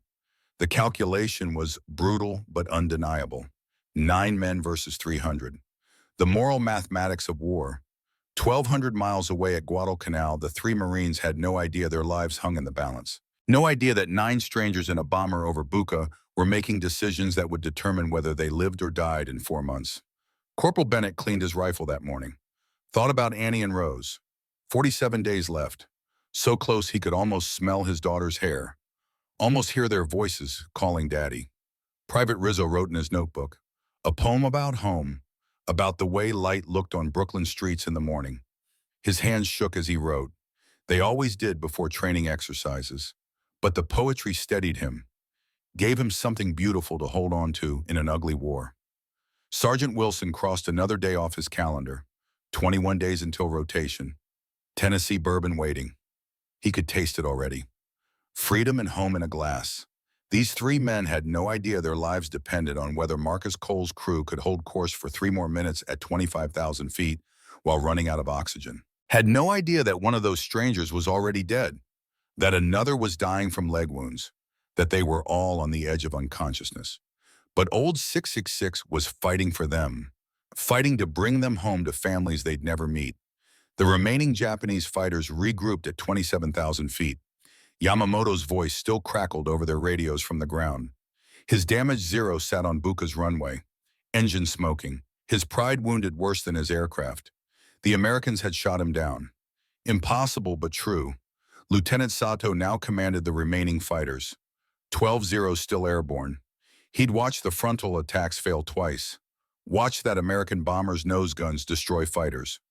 The calculation was brutal but undeniable. 9 men versus 300. The moral mathematics of war. 1,200 miles away at Guadalcanal, the 3 Marines had no idea their lives hung in the balance. No idea that 9 strangers in a bomber over Buca were making decisions that would determine whether they lived or died in 4 months. Corporal Bennett cleaned his rifle that morning. Thought about Annie and Rose. 47 days left. So close he could almost smell his daughter's hair. Almost hear their voices calling Daddy. Private Rizzo wrote in his notebook, a poem about home, about the way light looked on Brooklyn streets in the morning. His hands shook as he wrote. They always did before training exercises. But the poetry steadied him, gave him something beautiful to hold on to in an ugly war. Sergeant Wilson crossed another day off his calendar. 21 days until rotation. Tennessee bourbon waiting. He could taste it already. Freedom and home in a glass. These 3 men had no idea their lives depended on whether Marcus Cole's crew could hold course for 3 more minutes at 25,000 feet while running out of oxygen. Had no idea that one of those strangers was already dead, that another was dying from leg wounds, that they were all on the edge of unconsciousness. But old 666 was fighting for them, fighting to bring them home to families they'd never meet. The remaining Japanese fighters regrouped at 27,000 feet. Yamamoto's voice still crackled over their radios from the ground. His damaged Zero sat on Buca's runway, engine smoking, his pride wounded worse than his aircraft. The Americans had shot him down. Impossible but true. Lieutenant Sato now commanded the remaining fighters. 12 Zeros still airborne. He'd watched the frontal attacks fail twice. Watched that American bomber's nose guns destroy fighters.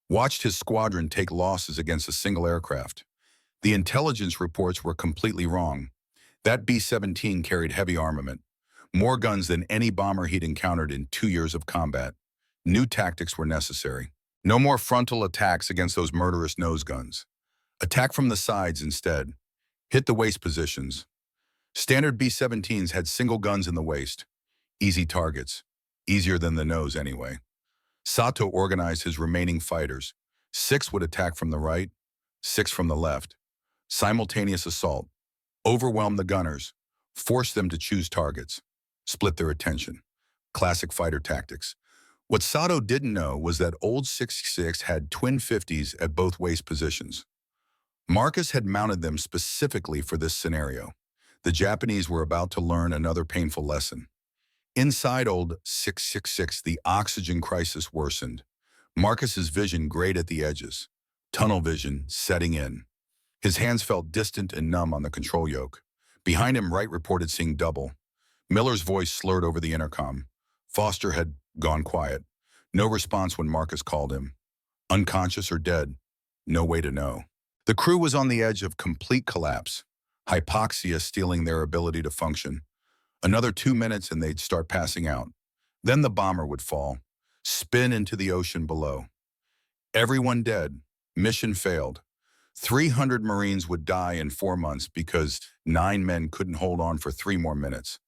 Watched his squadron take losses against a single aircraft. The intelligence reports were completely wrong. That B-17 carried heavy armament, more guns than any bomber he'd encountered in 2 years of combat. New tactics were necessary. No more frontal attacks against those murderous nose guns. Attack from the sides instead. Hit the waist positions. Standard B-17s had single guns in the waist. Easy targets. Easier than the nose anyway. Sato organized his remaining fighters. 6 would attack from the right, 6 from the left. Simultaneous assault. Overwhelm the gunners. Force them to choose targets. Split their attention. Classic fighter tactics. What Sato didn't know was that old 66 had twin 50s at both waist positions. Marcus had mounted them specifically for this scenario. The Japanese were about to learn another painful lesson. Inside old 666, the oxygen crisis worsened. Marcus's vision grayed at the edges. Tunnel vision setting in. His hands felt distant and numb on the control yoke. Behind him, Wright reported seeing double. Miller's voice slurred over the intercom. Foster had gone quiet. No response when Marcus called him. Unconscious or dead? No way to know. The crew was on the edge of complete collapse. Hypoxia stealing their ability to function. Another 2 minutes and they'd start passing out. Then the bomber would fall, spin into the ocean below. Everyone dead. Mission failed. 300 Marines would die in 4 months because 9 men couldn't hold on for 3 more minutes.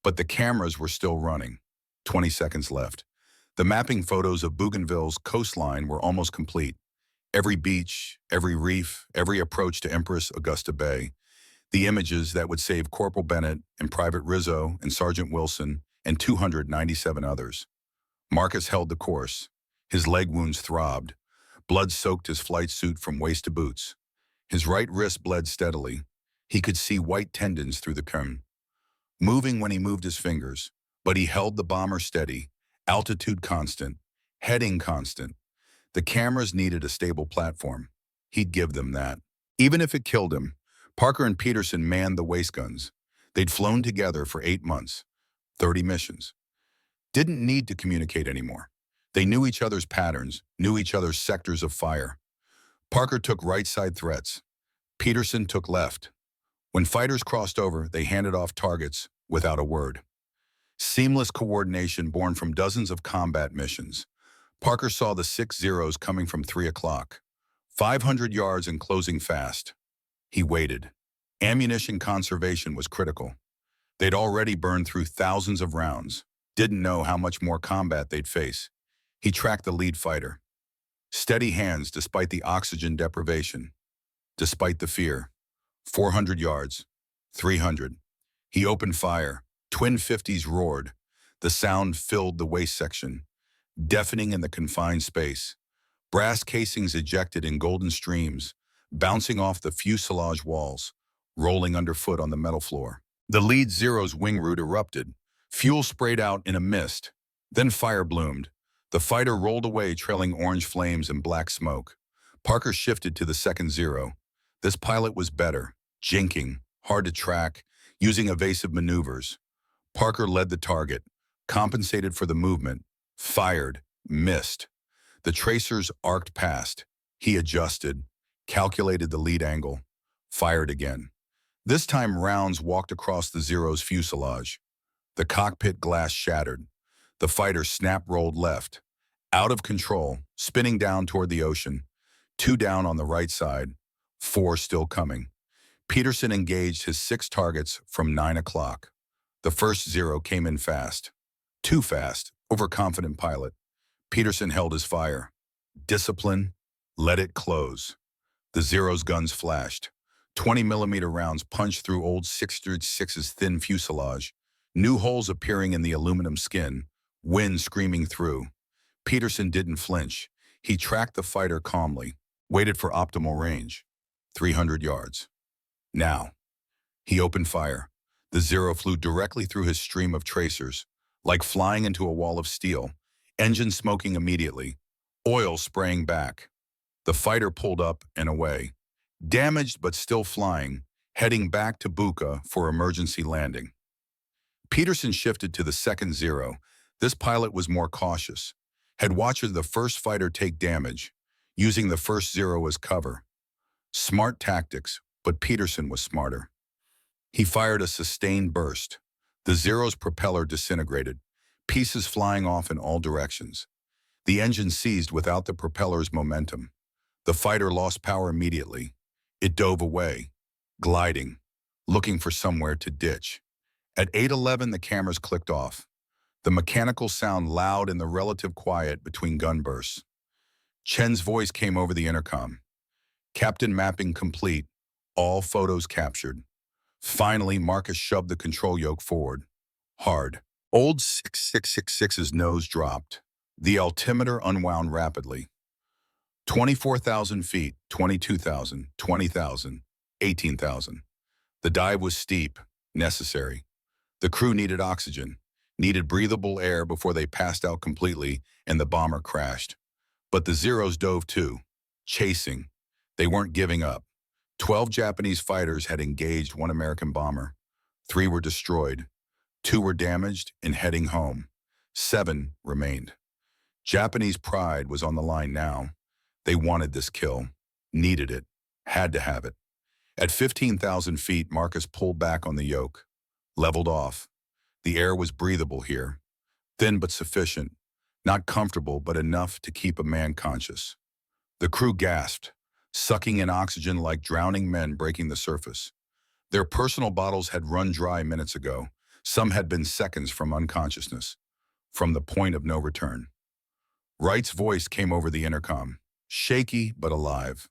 But the cameras were still running. 20 seconds left. The mapping photos of Bougainville's coastline were almost complete. Every beach, every reef, every approach to Empress Augusta Bay. The images that would save Corporal Bennett and Private Rizzo and Sergeant Wilson and 297 others. Marcus held the course. His leg wounds throbbed. Blood soaked his flight suit from waist to boots. His right wrist bled steadily. He could see white tendons through the cone. Moving when he moved his fingers, but he held the bomber steady, altitude constant, heading constant. The cameras needed a stable platform. He'd give them that. Even if it killed him, Parker and Peterson manned the waist guns. They'd flown together for 8 months, 30 missions. Didn't need to communicate anymore. They knew each other's patterns, knew each other's sectors of fire. Parker took right side threats. Peterson took left. When fighters crossed over, they handed off targets without a word. Seamless coordination born from dozens of combat missions. Parker saw the 6 zeros coming from 3 o'clock. 500 yards and closing fast. He waited. Ammunition conservation was critical. They'd already burned through thousands of rounds. Didn't know how much more combat they'd face. He tracked the lead fighter. Steady hands despite the oxygen deprivation. Despite the fear. 400 yards. 300. He opened fire. Twin 50s roared. The sound filled the waist section, deafening in the confined space. Brass casings ejected in golden streams, bouncing off the fuselage walls, rolling underfoot on the metal floor. The lead Zero's wing root erupted. Fuel sprayed out in a mist. Then fire bloomed. The fighter rolled away, trailing orange flames and black smoke. Parker shifted to the second Zero. This pilot was better, jinking, hard to track, using evasive maneuvers. Parker led the target, compensated for the movement, fired, missed. The tracers arced past. He adjusted, calculated the lead angle, fired again. This time rounds walked across the Zero's fuselage. The cockpit glass shattered. The fighter snap-rolled left, out of control, spinning down toward the ocean. 2 down on the right side, 4 still coming. Peterson engaged his 6 targets from 9 o'clock. The first Zero came in fast. Too fast, overconfident pilot. Peterson held his fire. Discipline, let it close. The Zero's guns flashed. 20-millimeter rounds punched through old 606's thin fuselage. New holes appearing in the aluminum skin, wind screaming through. Peterson didn't flinch. He tracked the fighter calmly, waited for optimal range. 300 yards. Now. He opened fire. The Zero flew directly through his stream of tracers, like flying into a wall of steel, engine smoking immediately, oil spraying back. The fighter pulled up and away, damaged but still flying, heading back to Buka for emergency landing. Peterson shifted to the second Zero. This pilot was more cautious, had watched the first fighter take damage, using the first Zero as cover. Smart tactics, but Peterson was smarter. He fired a sustained burst. The Zero's propeller disintegrated, pieces flying off in all directions. The engine seized without the propeller's momentum. The fighter lost power immediately. It dove away, gliding, looking for somewhere to ditch. At 8:11, the cameras clicked off. The mechanical sound loud in the relative quiet between gun bursts. Chen's voice came over the intercom. Captain mapping complete. All photos captured. Finally, Marcus shoved the control yoke forward. Hard. Old 6666's nose dropped. The altimeter unwound rapidly. 24,000 feet, 22,000, 20,000, 18,000. The dive was steep, necessary. The crew needed oxygen, needed breathable air before they passed out completely and the bomber crashed. But the Zeros dove too, chasing. They weren't giving up. 12 Japanese fighters had engaged one American bomber. 3 were destroyed. 2 were damaged and heading home. 7 remained. Japanese pride was on the line now. They wanted this kill, needed it, had to have it. At 15,000 feet, Marcus pulled back on the yoke, leveled off. The air was breathable here, thin but sufficient, not comfortable but enough to keep a man conscious. The crew gasped, sucking in oxygen like drowning men breaking the surface. Their personal bottles had run dry minutes ago. Some had been seconds from unconsciousness, from the point of no return. Wright's voice came over the intercom, shaky but alive.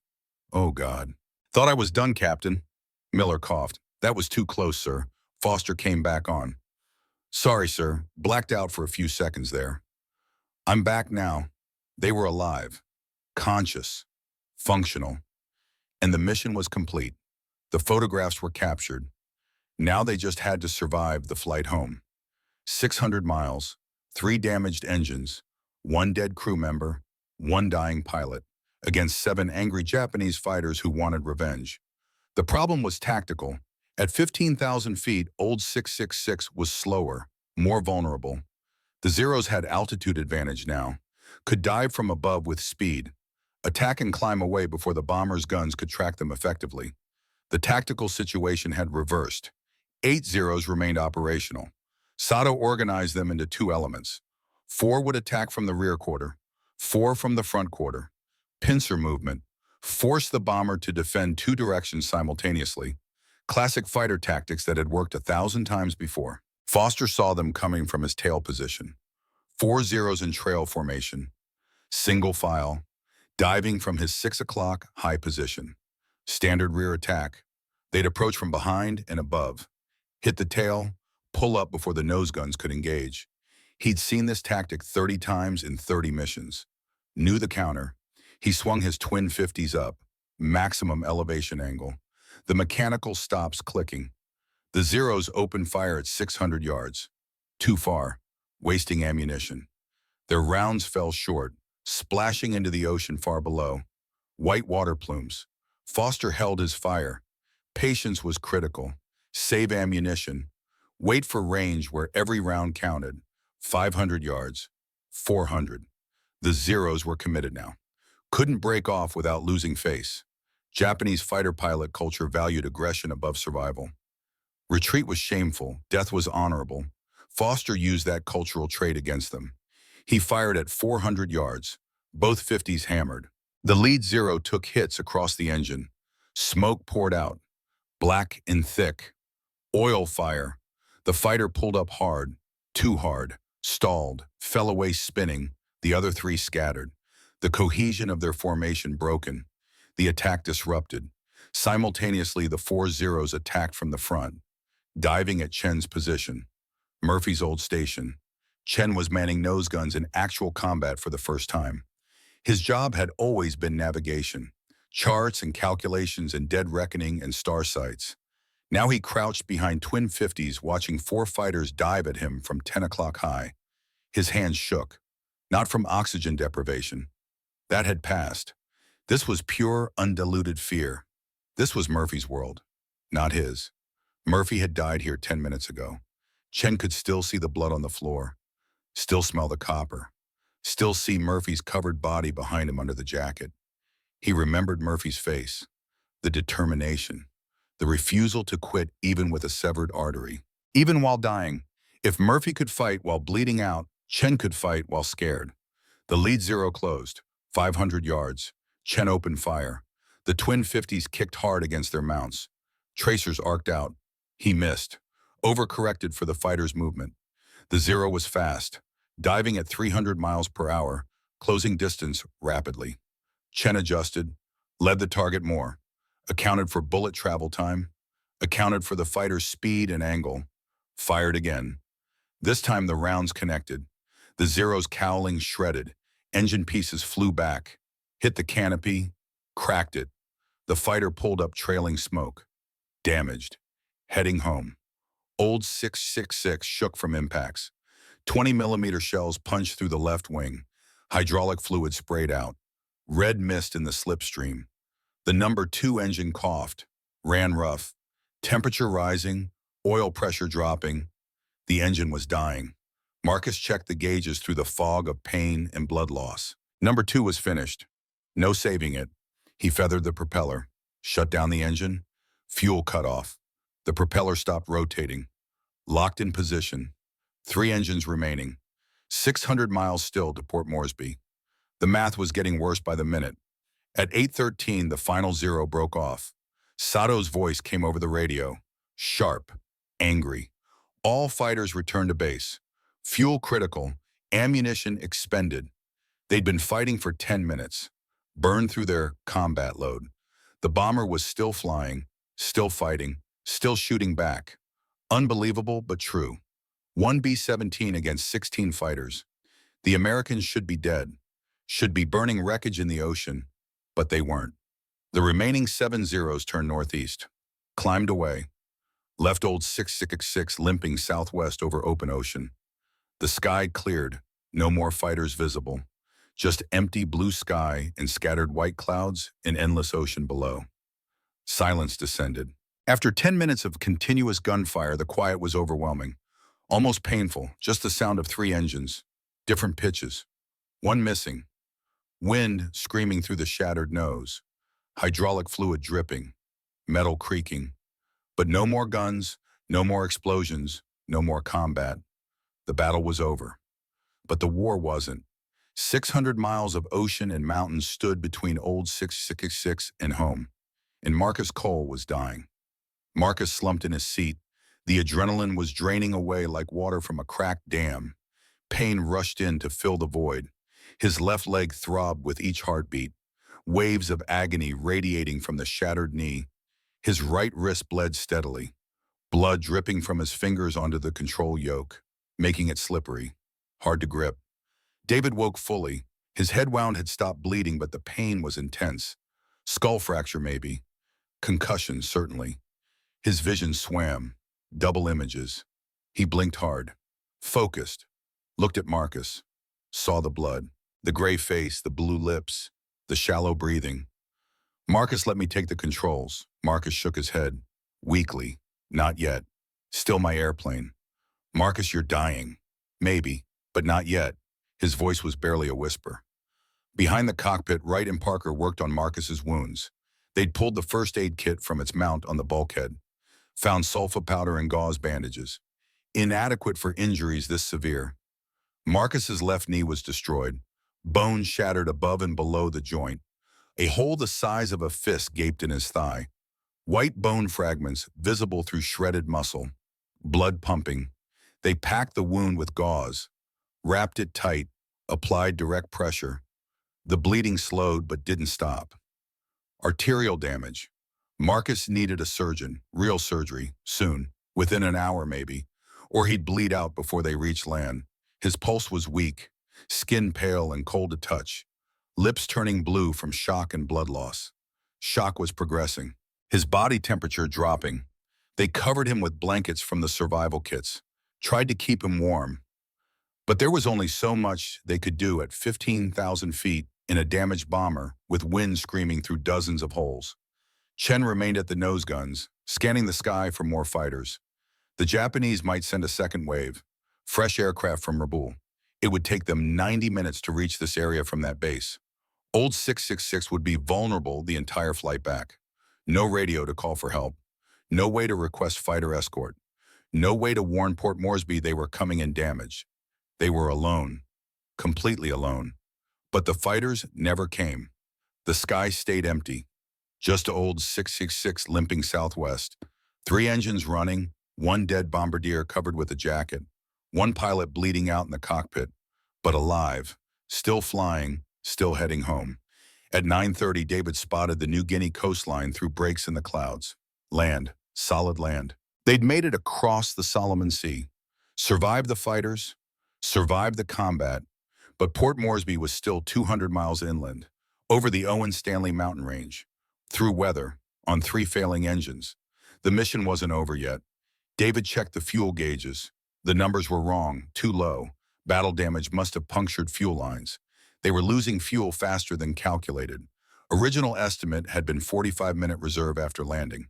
"Oh, God. Thought I was done, Captain." Miller coughed. "That was too close, sir." Foster came back on. "Sorry, sir. Blacked out for a few seconds there." "I'm back now." They were alive, conscious, functional. And the mission was complete. The photographs were captured. Now they just had to survive the flight home. 600 miles, 3 damaged engines, 1 dead crew member, 1 dying pilot, against 7 angry Japanese fighters who wanted revenge. The problem was tactical. At 15,000 feet, old 666 was slower, more vulnerable. The Zeros had altitude advantage now, could dive from above with speed, attack and climb away before the bomber's guns could track them effectively. The tactical situation had reversed. 8 Zeros remained operational. Sato organized them into 2 elements. 4 would attack from the rear quarter, 4 from the front quarter. Pincer movement, force the bomber to defend 2 directions simultaneously. Classic fighter tactics that had worked 1,000 times before. Foster saw them coming from his tail position. 4 Zeros in trail formation. Single file, diving from his 6 o'clock high position. Standard rear attack. They'd approach from behind and above. Hit the tail, pull up before the nose guns could engage. He'd seen this tactic 30 times in 30 missions. Knew the counter. He swung his twin 50s up, maximum elevation angle. The mechanical stops clicking. The Zeros opened fire at 600 yards. Too far, wasting ammunition. Their rounds fell short, splashing into the ocean far below. White water plumes. Foster held his fire. Patience was critical. Save ammunition. Wait for range where every round counted. 500 yards. 400. The Zeros were committed now. Couldn't break off without losing face. Japanese fighter pilot culture valued aggression above survival. Retreat was shameful. Death was honorable. Foster used that cultural trait against them. He fired at 400 yards. Both 50s hammered. The lead Zero took hits across the engine. Smoke poured out. Black and thick. Oil fire. The fighter pulled up hard. Too hard. Stalled. Fell away spinning. The other 3 scattered. The cohesion of their formation broken. The attack disrupted. Simultaneously, the 4 Zeros attacked from the front, diving at Chen's position. Murphy's old station. Chen was manning nose guns in actual combat for the first time. His job had always been navigation, charts and calculations and dead reckoning and star sights. Now he crouched behind twin 50s watching 4 fighters dive at him from 10 o'clock high. His hands shook, not from oxygen deprivation. That had passed. This was pure, undiluted fear. This was Murphy's world, not his. Murphy had died here 10 minutes ago. Chen could still see the blood on the floor, still smell the copper, still see Murphy's covered body behind him under the jacket. He remembered Murphy's face, the determination, the refusal to quit even with a severed artery. Even while dying, if Murphy could fight while bleeding out, Chen could fight while scared. The lead zero closed, 500 yards. Chen opened fire. The twin 50s kicked hard against their mounts. Tracers arced out. He missed, overcorrected for the fighter's movement. The zero was fast, diving at 300 miles per hour, closing distance rapidly. Chen adjusted, led the target more, accounted for bullet travel time, accounted for the fighter's speed and angle, fired again. This time the rounds connected. The Zero's cowling shredded. Engine pieces flew back, hit the canopy, cracked it. The fighter pulled up trailing smoke. Damaged. Heading home. Old 666 shook from impacts. 20-millimeter shells punched through the left wing. Hydraulic fluid sprayed out. Red mist in the slipstream. The number 2 engine coughed, ran rough. Temperature rising, oil pressure dropping. The engine was dying. Marcus checked the gauges through the fog of pain and blood loss. Number 2 was finished. No saving it. He feathered the propeller, shut down the engine. Fuel cut off. The propeller stopped rotating. Locked in position. 3 engines remaining. 600 miles still to Port Moresby. The math was getting worse by the minute. At 8:13, the final zero broke off. Sato's voice came over the radio. Sharp. Angry. All fighters returned to base. Fuel critical. Ammunition expended. They'd been fighting for 10 minutes. Burned through their combat load. The bomber was still flying, still fighting, still shooting back. Unbelievable, but true. 1 B-17 against 16 fighters. The Americans should be dead, should be burning wreckage in the ocean, but they weren't. The remaining 7 Zeros turned northeast, climbed away, left old 666 limping southwest over open ocean. The sky cleared, no more fighters visible, just empty blue sky and scattered white clouds and endless ocean below. Silence descended. After 10 minutes of continuous gunfire, the quiet was overwhelming, almost painful, just the sound of 3 engines, different pitches, one missing, wind screaming through the shattered nose, hydraulic fluid dripping, metal creaking. But no more guns, no more explosions, no more combat. The battle was over. But the war wasn't. 600 miles of ocean and mountains stood between old 666 and home, and Marcus Cole was dying. Marcus slumped in his seat. The adrenaline was draining away like water from a cracked dam. Pain rushed in to fill the void. His left leg throbbed with each heartbeat, waves of agony radiating from the shattered knee. His right wrist bled steadily, blood dripping from his fingers onto the control yoke, making it slippery, hard to grip. David woke fully. His head wound had stopped bleeding, but the pain was intense. Skull fracture, maybe. Concussion, certainly. His vision swam. Double images. He blinked hard. Focused. Looked at Marcus. Saw the blood. The gray face, the blue lips, the shallow breathing. Marcus let me take the controls. Marcus shook his head. Weakly. Not yet. Still my airplane. Marcus, you're dying. Maybe, but not yet. His voice was barely a whisper. Behind the cockpit, Wright and Parker worked on Marcus's wounds. They'd pulled the first aid kit from its mount on the bulkhead, found sulfa powder and gauze bandages. Inadequate for injuries this severe. Marcus's left knee was destroyed, bone shattered above and below the joint. A hole the size of a fist gaped in his thigh. White bone fragments visible through shredded muscle. Blood pumping. They packed the wound with gauze, wrapped it tight, applied direct pressure. The bleeding slowed but didn't stop. Arterial damage. Marcus needed a surgeon, real surgery, soon, within an hour maybe, or he'd bleed out before they reached land. His pulse was weak, skin pale and cold to touch, lips turning blue from shock and blood loss. Shock was progressing, his body temperature dropping. They covered him with blankets from the survival kits, tried to keep him warm. But there was only so much they could do at 15,000 feet in a damaged bomber with wind screaming through dozens of holes. Chen remained at the nose guns, scanning the sky for more fighters. The Japanese might send a second wave, fresh aircraft from Rabaul. It would take them 90 minutes to reach this area from that base. Old 666 would be vulnerable the entire flight back. No radio to call for help. No way to request fighter escort. No way to warn Port Moresby they were coming in damaged. They were alone, completely alone. But the fighters never came. The sky stayed empty. Just old 666 limping southwest. 3 engines running, 1 dead bombardier covered with a jacket, 1 pilot bleeding out in the cockpit, but alive, still flying, still heading home. At 9:30, David spotted the New Guinea coastline through breaks in the clouds. Land, solid land. They'd made it across the Solomon Sea, survived the fighters, survived the combat, but Port Moresby was still 200 miles inland, over the Owen Stanley mountain range, through weather, on 3 failing engines. The mission wasn't over yet. David checked the fuel gauges. The numbers were wrong, too low. Battle damage must have punctured fuel lines. They were losing fuel faster than calculated. Original estimate had been 45-minute reserve after landing.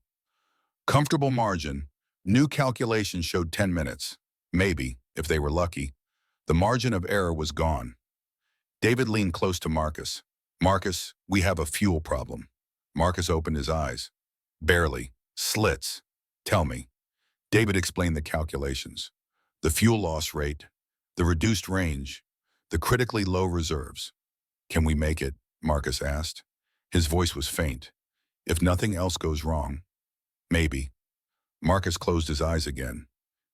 Comfortable margin. New calculation showed 10 minutes. Maybe, if they were lucky. The margin of error was gone. David leaned close to Marcus. Marcus, we have a fuel problem. Marcus opened his eyes. Barely. Slits. Tell me. David explained the calculations. The fuel loss rate, the reduced range, the critically low reserves. Can we make it? Marcus asked. His voice was faint. If nothing else goes wrong. Maybe. Marcus closed his eyes again.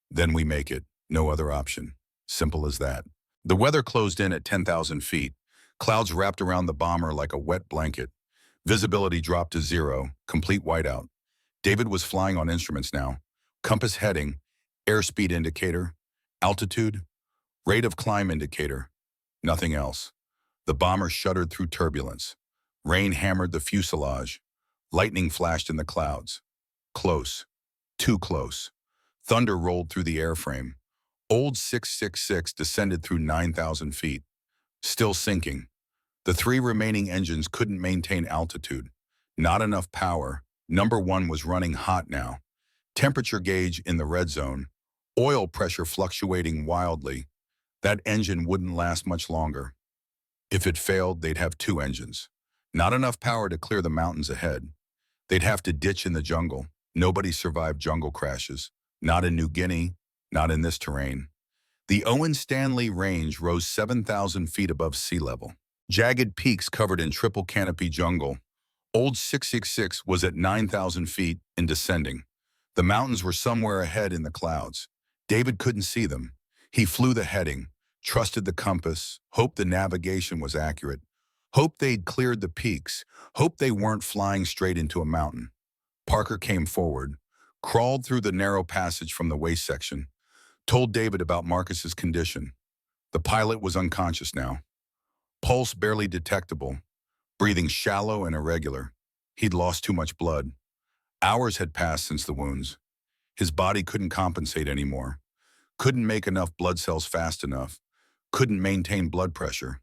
Then we make it. No other option. Simple as that. The weather closed in at 10,000 feet. Clouds wrapped around the bomber like a wet blanket. Visibility dropped to 0, complete whiteout. David was flying on instruments now. Compass heading, airspeed indicator, altitude, rate of climb indicator. Nothing else. The bomber shuddered through turbulence. Rain hammered the fuselage. Lightning flashed in the clouds. Close. Too close. Thunder rolled through the airframe. Old 666 descended through 9,000 feet. Still sinking. The 3 remaining engines couldn't maintain altitude. Not enough power. Number 1 was running hot now. Temperature gauge in the red zone. Oil pressure fluctuating wildly. That engine wouldn't last much longer. If it failed, they'd have 2 engines. Not enough power to clear the mountains ahead. They'd have to ditch in the jungle. Nobody survived jungle crashes. Not in New Guinea, not in this terrain. The Owen Stanley Range rose 7,000 feet above sea level. Jagged peaks covered in triple canopy jungle. Old 666 was at 9,000 feet and descending. The mountains were somewhere ahead in the clouds. David couldn't see them. He flew the heading, trusted the compass, hoped the navigation was accurate, hoped they'd cleared the peaks, hoped they weren't flying straight into a mountain. Parker came forward, crawled through the narrow passage from the waist section, told David about Marcus's condition. The pilot was unconscious now. Pulse barely detectable, breathing shallow and irregular. He'd lost too much blood. Hours had passed since the wounds. His body couldn't compensate anymore. Couldn't make enough blood cells fast enough. Couldn't maintain blood pressure.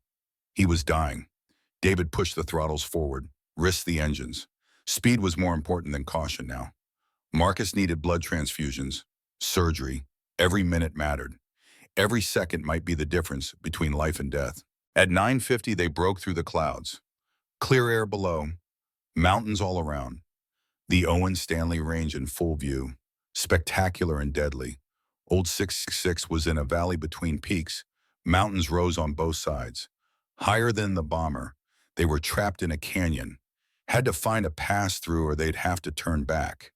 He was dying. David pushed the throttles forward, risked the engines. Speed was more important than caution now. Marcus needed blood transfusions, surgery. Every minute mattered. Every second might be the difference between life and death. At 9:50, they broke through the clouds. Clear air below, mountains all around. The Owen Stanley Range in full view, spectacular and deadly. Old 666 was in a valley between peaks. Mountains rose on both sides. Higher than the bomber, they were trapped in a canyon. Had to find a pass-through or they'd have to turn back.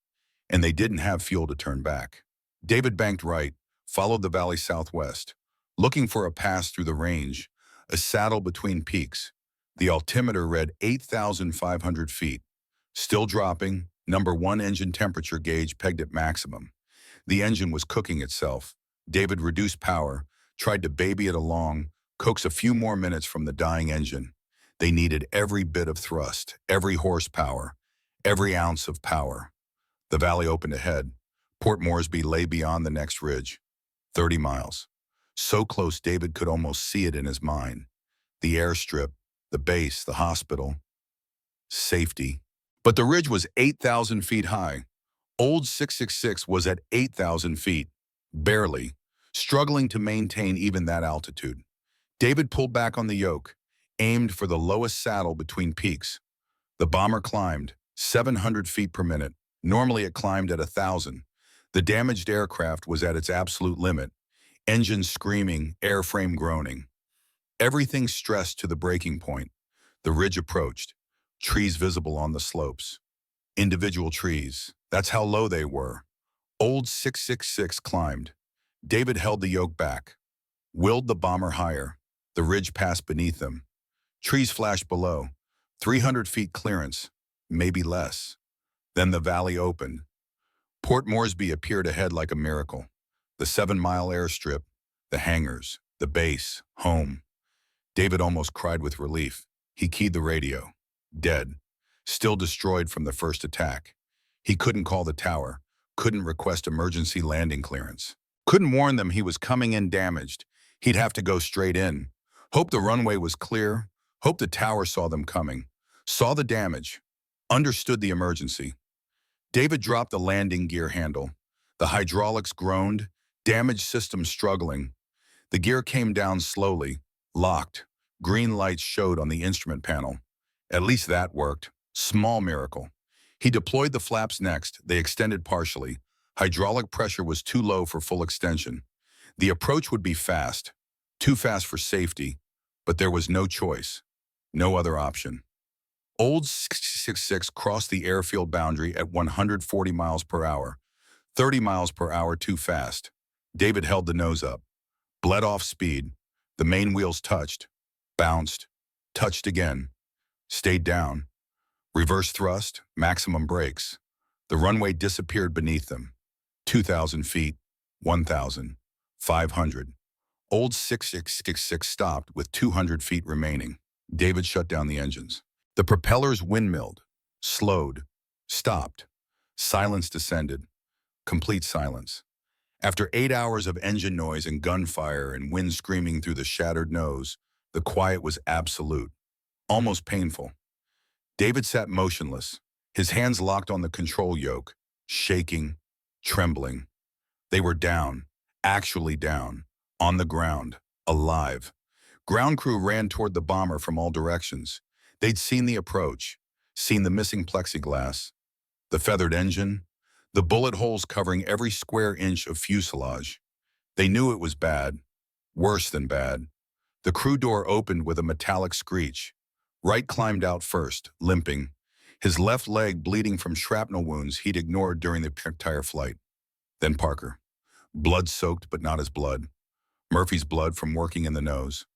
And they didn't have fuel to turn back. David banked right, followed the valley southwest, looking for a pass through the range, a saddle between peaks. The altimeter read 8,500 feet. Still dropping, number 1 engine temperature gauge pegged at maximum. The engine was cooking itself. David reduced power, tried to baby it along, coax a few more minutes from the dying engine. They needed every bit of thrust, every horsepower, every ounce of power. The valley opened ahead. Port Moresby lay beyond the next ridge. 30 miles. So close David could almost see it in his mind. The airstrip, the base, the hospital. Safety. But the ridge was 8,000 feet high. Old 666 was at 8,000 feet, barely, struggling to maintain even that altitude. David pulled back on the yoke, aimed for the lowest saddle between peaks. The bomber climbed, 700 feet per minute. Normally it climbed at 1,000. The damaged aircraft was at its absolute limit. Engines screaming, airframe groaning. Everything stressed to the breaking point. The ridge approached. Trees visible on the slopes. Individual trees. That's how low they were. Old 666 climbed. David held the yoke back. Willed the bomber higher. The ridge passed beneath them. Trees flashed below. 300 feet clearance. Maybe less. Then the valley opened. Port Moresby appeared ahead like a miracle. The 7-mile airstrip, the hangars, the base, home. David almost cried with relief. He keyed the radio. Dead. Still destroyed from the first attack. He couldn't call the tower. Couldn't request emergency landing clearance. Couldn't warn them he was coming in damaged. He'd have to go straight in. Hope the runway was clear. Hope the tower saw them coming. Saw the damage. Understood the emergency. David dropped the landing gear handle. The hydraulics groaned. Damaged system struggling. The gear came down slowly. Locked. Green lights showed on the instrument panel. At least that worked. Small miracle. He deployed the flaps next. They extended partially. Hydraulic pressure was too low for full extension. The approach would be fast. Too fast for safety. But there was no choice. No other option. Old 666 crossed the airfield boundary at 140 miles per hour. 30 miles per hour too fast. David held the nose up. Bled off speed. The main wheels touched. Bounced. Touched again. Stayed down. Reverse thrust, maximum brakes. The runway disappeared beneath them. 2,000 feet, 1,000, 500. Old 666 stopped with 200 feet remaining. David shut down the engines. The propellers windmilled, slowed, stopped. Silence descended. Complete silence. After 8 hours of engine noise and gunfire and wind screaming through the shattered nose, the quiet was absolute, almost painful. David sat motionless, his hands locked on the control yoke, shaking, trembling. They were down, actually down, on the ground, alive. Ground crew ran toward the bomber from all directions. They'd seen the approach, seen the missing plexiglass, the feathered engine, the bullet holes covering every square inch of fuselage. They knew it was bad, worse than bad. The crew door opened with a metallic screech. Wright climbed out first, limping, his left leg bleeding from shrapnel wounds he'd ignored during the entire flight. Then Parker, blood-soaked but not his blood. Murphy's blood from working in the nose.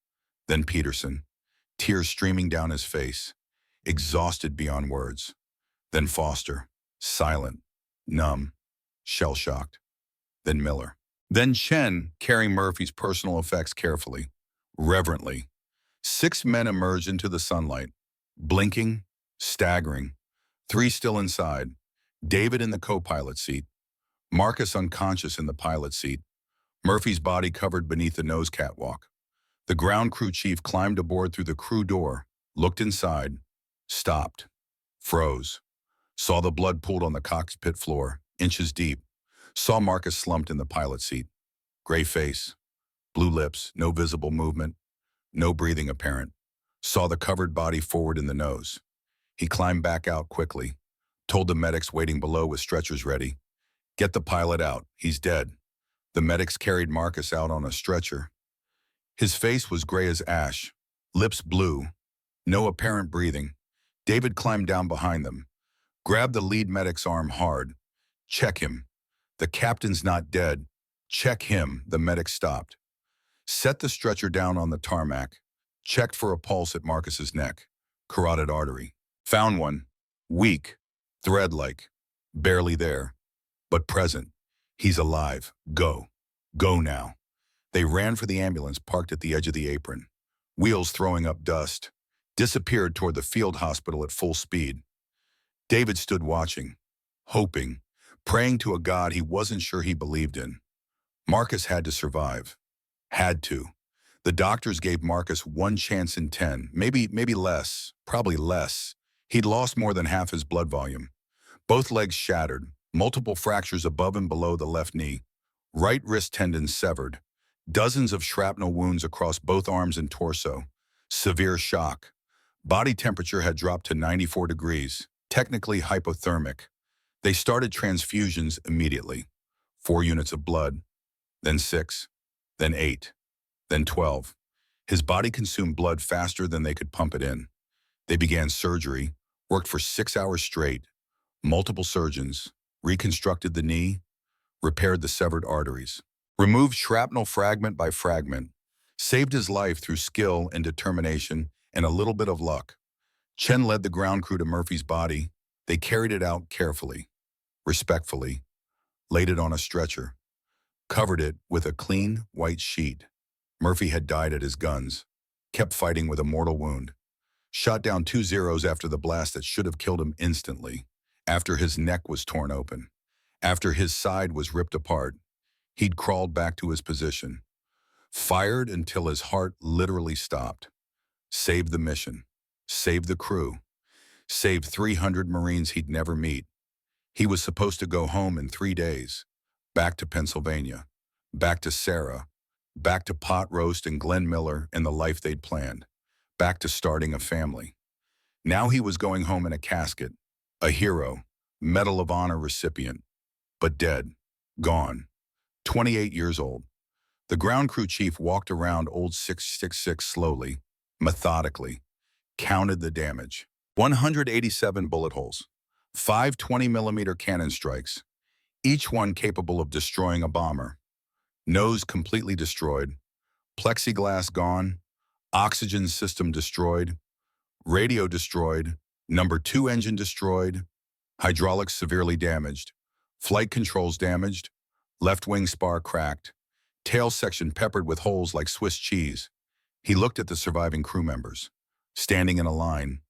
Then Peterson, tears streaming down his face, exhausted beyond words. Then Foster, silent, numb, shell-shocked. Then Miller. Then Chen, carrying Murphy's personal effects carefully, reverently. 6 men emerged into the sunlight, blinking, staggering. 3 still inside. David in the co-pilot seat. Marcus unconscious in the pilot seat. Murphy's body covered beneath the nose catwalk. The ground crew chief climbed aboard through the crew door, looked inside, stopped, froze. Saw the blood pooled on the cockpit floor, inches deep. Saw Marcus slumped in the pilot seat. Gray face, blue lips, no visible movement. No breathing apparent. Saw the covered body forward in the nose. He climbed back out quickly. Told the medics waiting below with stretchers ready. Get the pilot out. He's dead. The medics carried Marcus out on a stretcher. His face was gray as ash. Lips blue. No apparent breathing. David climbed down behind them. Grabbed the lead medic's arm hard. Check him. The captain's not dead. Check him. The medic stopped. Set the stretcher down on the tarmac. Checked for a pulse at Marcus's neck. Carotid artery. Found one. Weak. Thread-like. Barely there. But present. He's alive. Go. Go now. They ran for the ambulance parked at the edge of the apron. Wheels throwing up dust. Disappeared toward the field hospital at full speed. David stood watching. Hoping. Praying to a God he wasn't sure he believed in. Marcus had to survive. Had to. The doctors gave Marcus 1 chance in 10, maybe less, probably less. He'd lost more than half his blood volume. Both legs shattered, multiple fractures above and below the left knee. Right wrist tendon severed. Dozens of shrapnel wounds across both arms and torso. Severe shock. Body temperature had dropped to 94 degrees. technically hypothermic. They started transfusions immediately. 4 units of blood, then 6, then 8, then 12. His body consumed blood faster than they could pump it in. They began surgery, worked for 6 hours straight, multiple surgeons, reconstructed the knee, repaired the severed arteries, removed shrapnel fragment by fragment, saved his life through skill and determination and a little bit of luck. Chen led the ground crew to Murphy's body. They carried it out carefully, respectfully, laid it on a stretcher, covered it with a clean, white sheet. Murphy had died at his guns, kept fighting with a mortal wound, shot down 2 Zeros after the blast that should have killed him instantly, after his neck was torn open, after his side was ripped apart. He'd crawled back to his position, fired until his heart literally stopped, saved the mission, saved the crew, saved 300 Marines he'd never meet. He was supposed to go home in 3 days, back to Pennsylvania, back to Sarah, back to pot roast and Glenn Miller and the life they'd planned, back to starting a family. Now he was going home in a casket, a hero, Medal of Honor recipient, but dead, gone, 28 years old. The ground crew chief walked around old 666 slowly, methodically, counted the damage. 187 bullet holes, 5 20mm cannon strikes, each one capable of destroying a bomber. Nose completely destroyed, plexiglass gone, oxygen system destroyed, radio destroyed, number 2 engine destroyed, hydraulics severely damaged, flight controls damaged, left wing spar cracked, tail section peppered with holes like Swiss cheese. He looked at the surviving crew members, standing in a line,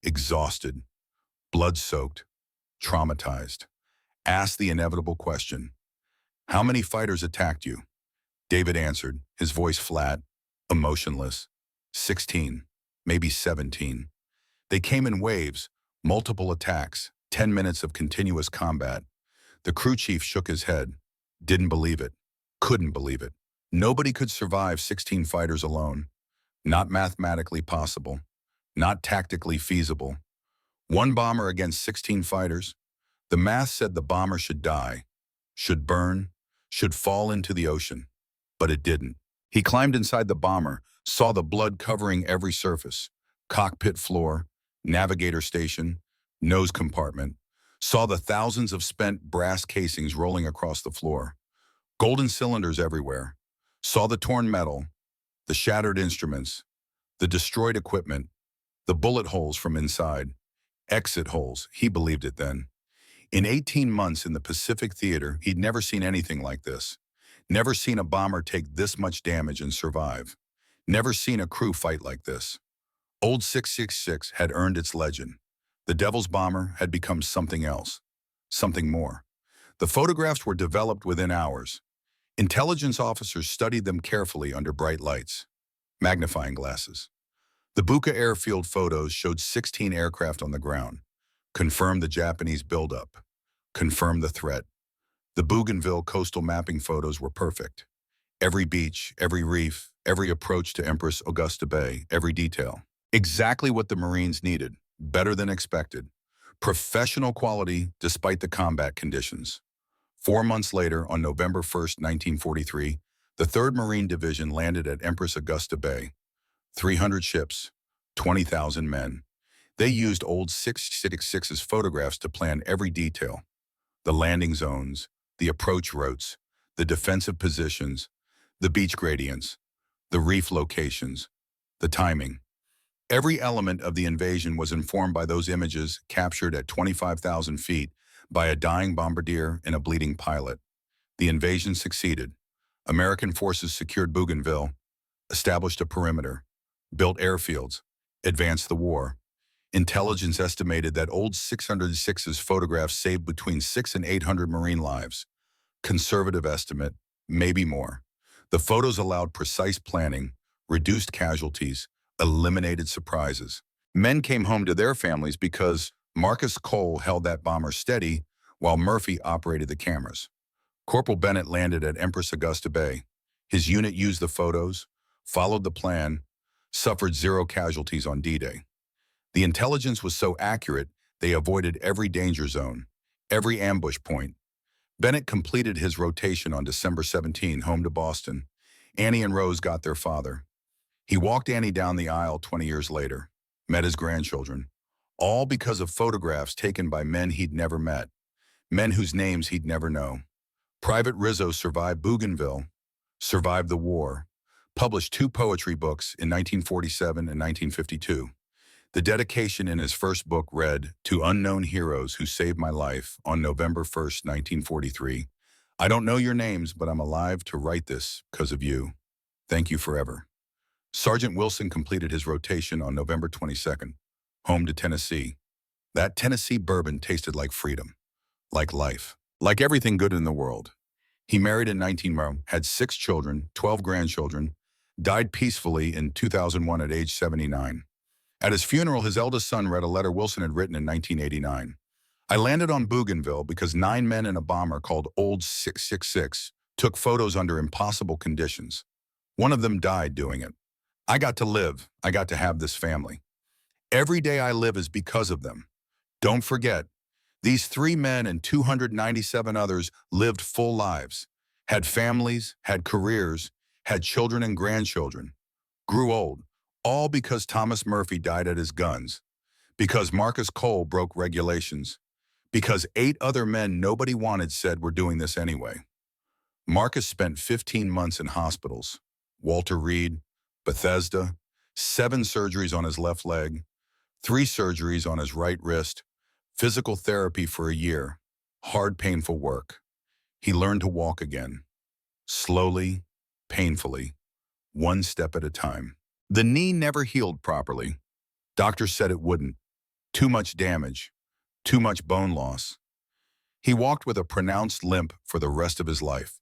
exhausted, blood-soaked, traumatized. Asked the inevitable question, "How many fighters attacked you?" David answered, his voice flat, emotionless. 16, maybe 17. They came in waves, multiple attacks, 10 minutes of continuous combat. The crew chief shook his head, didn't believe it, couldn't believe it. Nobody could survive 16 fighters alone. Not mathematically possible, not tactically feasible. One bomber against 16 fighters? The math said the bomber should die, should burn, should fall into the ocean. But it didn't. He climbed inside the bomber, saw the blood covering every surface, cockpit floor, navigator station, nose compartment, saw the thousands of spent brass casings rolling across the floor, golden cylinders everywhere, saw the torn metal, the shattered instruments, the destroyed equipment, the bullet holes from inside, exit holes, he believed it then. In 18 months in the Pacific Theater, he'd never seen anything like this. Never seen a bomber take this much damage and survive. Never seen a crew fight like this. Old 666 had earned its legend. The Devil's Bomber had become something else, something more. The photographs were developed within hours. Intelligence officers studied them carefully under bright lights, magnifying glasses. The Buka airfield photos showed 16 aircraft on the ground, confirmed the Japanese buildup, confirmed the threat. The Bougainville coastal mapping photos were perfect. Every beach, every reef, every approach to Empress Augusta Bay, every detail. Exactly what the Marines needed, better than expected. Professional quality despite the combat conditions. 4 months later, on November 1st, 1943, the 3rd Marine Division landed at Empress Augusta Bay. 300 ships, 20,000 men. They used old 666's photographs to plan every detail. The landing zones, the approach routes, the defensive positions, the beach gradients, the reef locations, the timing. Every element of the invasion was informed by those images captured at 25,000 feet by a dying bombardier and a bleeding pilot. The invasion succeeded. American forces secured Bougainville, established a perimeter, built airfields, advanced the war. Intelligence estimated that old 606's photographs saved between 600 and 800 Marine lives. Conservative estimate, maybe more. The photos allowed precise planning, reduced casualties, eliminated surprises. Men came home to their families because Marcus Cole held that bomber steady while Murphy operated the cameras. Corporal Bennett landed at Empress Augusta Bay. His unit used the photos, followed the plan, suffered 0 casualties on D-Day. The intelligence was so accurate They avoided every danger zone, every ambush point. Bennett completed his rotation on December 17, home to Boston. Annie and Rose got their father. He walked Annie down the aisle 20 years later, met his grandchildren, all because of photographs taken by men he'd never met, men whose names he'd never know. Private Rizzo survived Bougainville, survived the war, published 2 poetry books in 1947 and 1952. The dedication in his first book read, "To unknown heroes who saved my life on November 1st, 1943. I don't know your names, but I'm alive to write this because of you. Thank you forever." Sergeant Wilson completed his rotation on November 22nd, home to Tennessee. That Tennessee bourbon tasted like freedom, like life, like everything good in the world. He married in 19 had 6 children, 12 grandchildren, died peacefully in 2001 at age 79. At his funeral, his eldest son read a letter Wilson had written in 1989. "I landed on Bougainville because 9 men in a bomber called Old 666 took photos under impossible conditions. One of them died doing it. I got to live. I got to have this family. Every day I live is because of them. Don't forget, these 3 men and 297 others lived full lives, had families, had careers, had children and grandchildren, grew old, all because Thomas Murphy died at his guns, because Marcus Cole broke regulations, because 8 other men nobody wanted said we're doing this anyway." Marcus spent 15 months in hospitals. Walter Reed, Bethesda, 7 surgeries on his left leg, 3 surgeries on his right wrist, physical therapy for a year, hard, painful work. He learned to walk again, slowly, painfully, one step at a time. The knee never healed properly. Doctors said it wouldn't. Too much damage, too much bone loss. He walked with a pronounced limp for the rest of his life.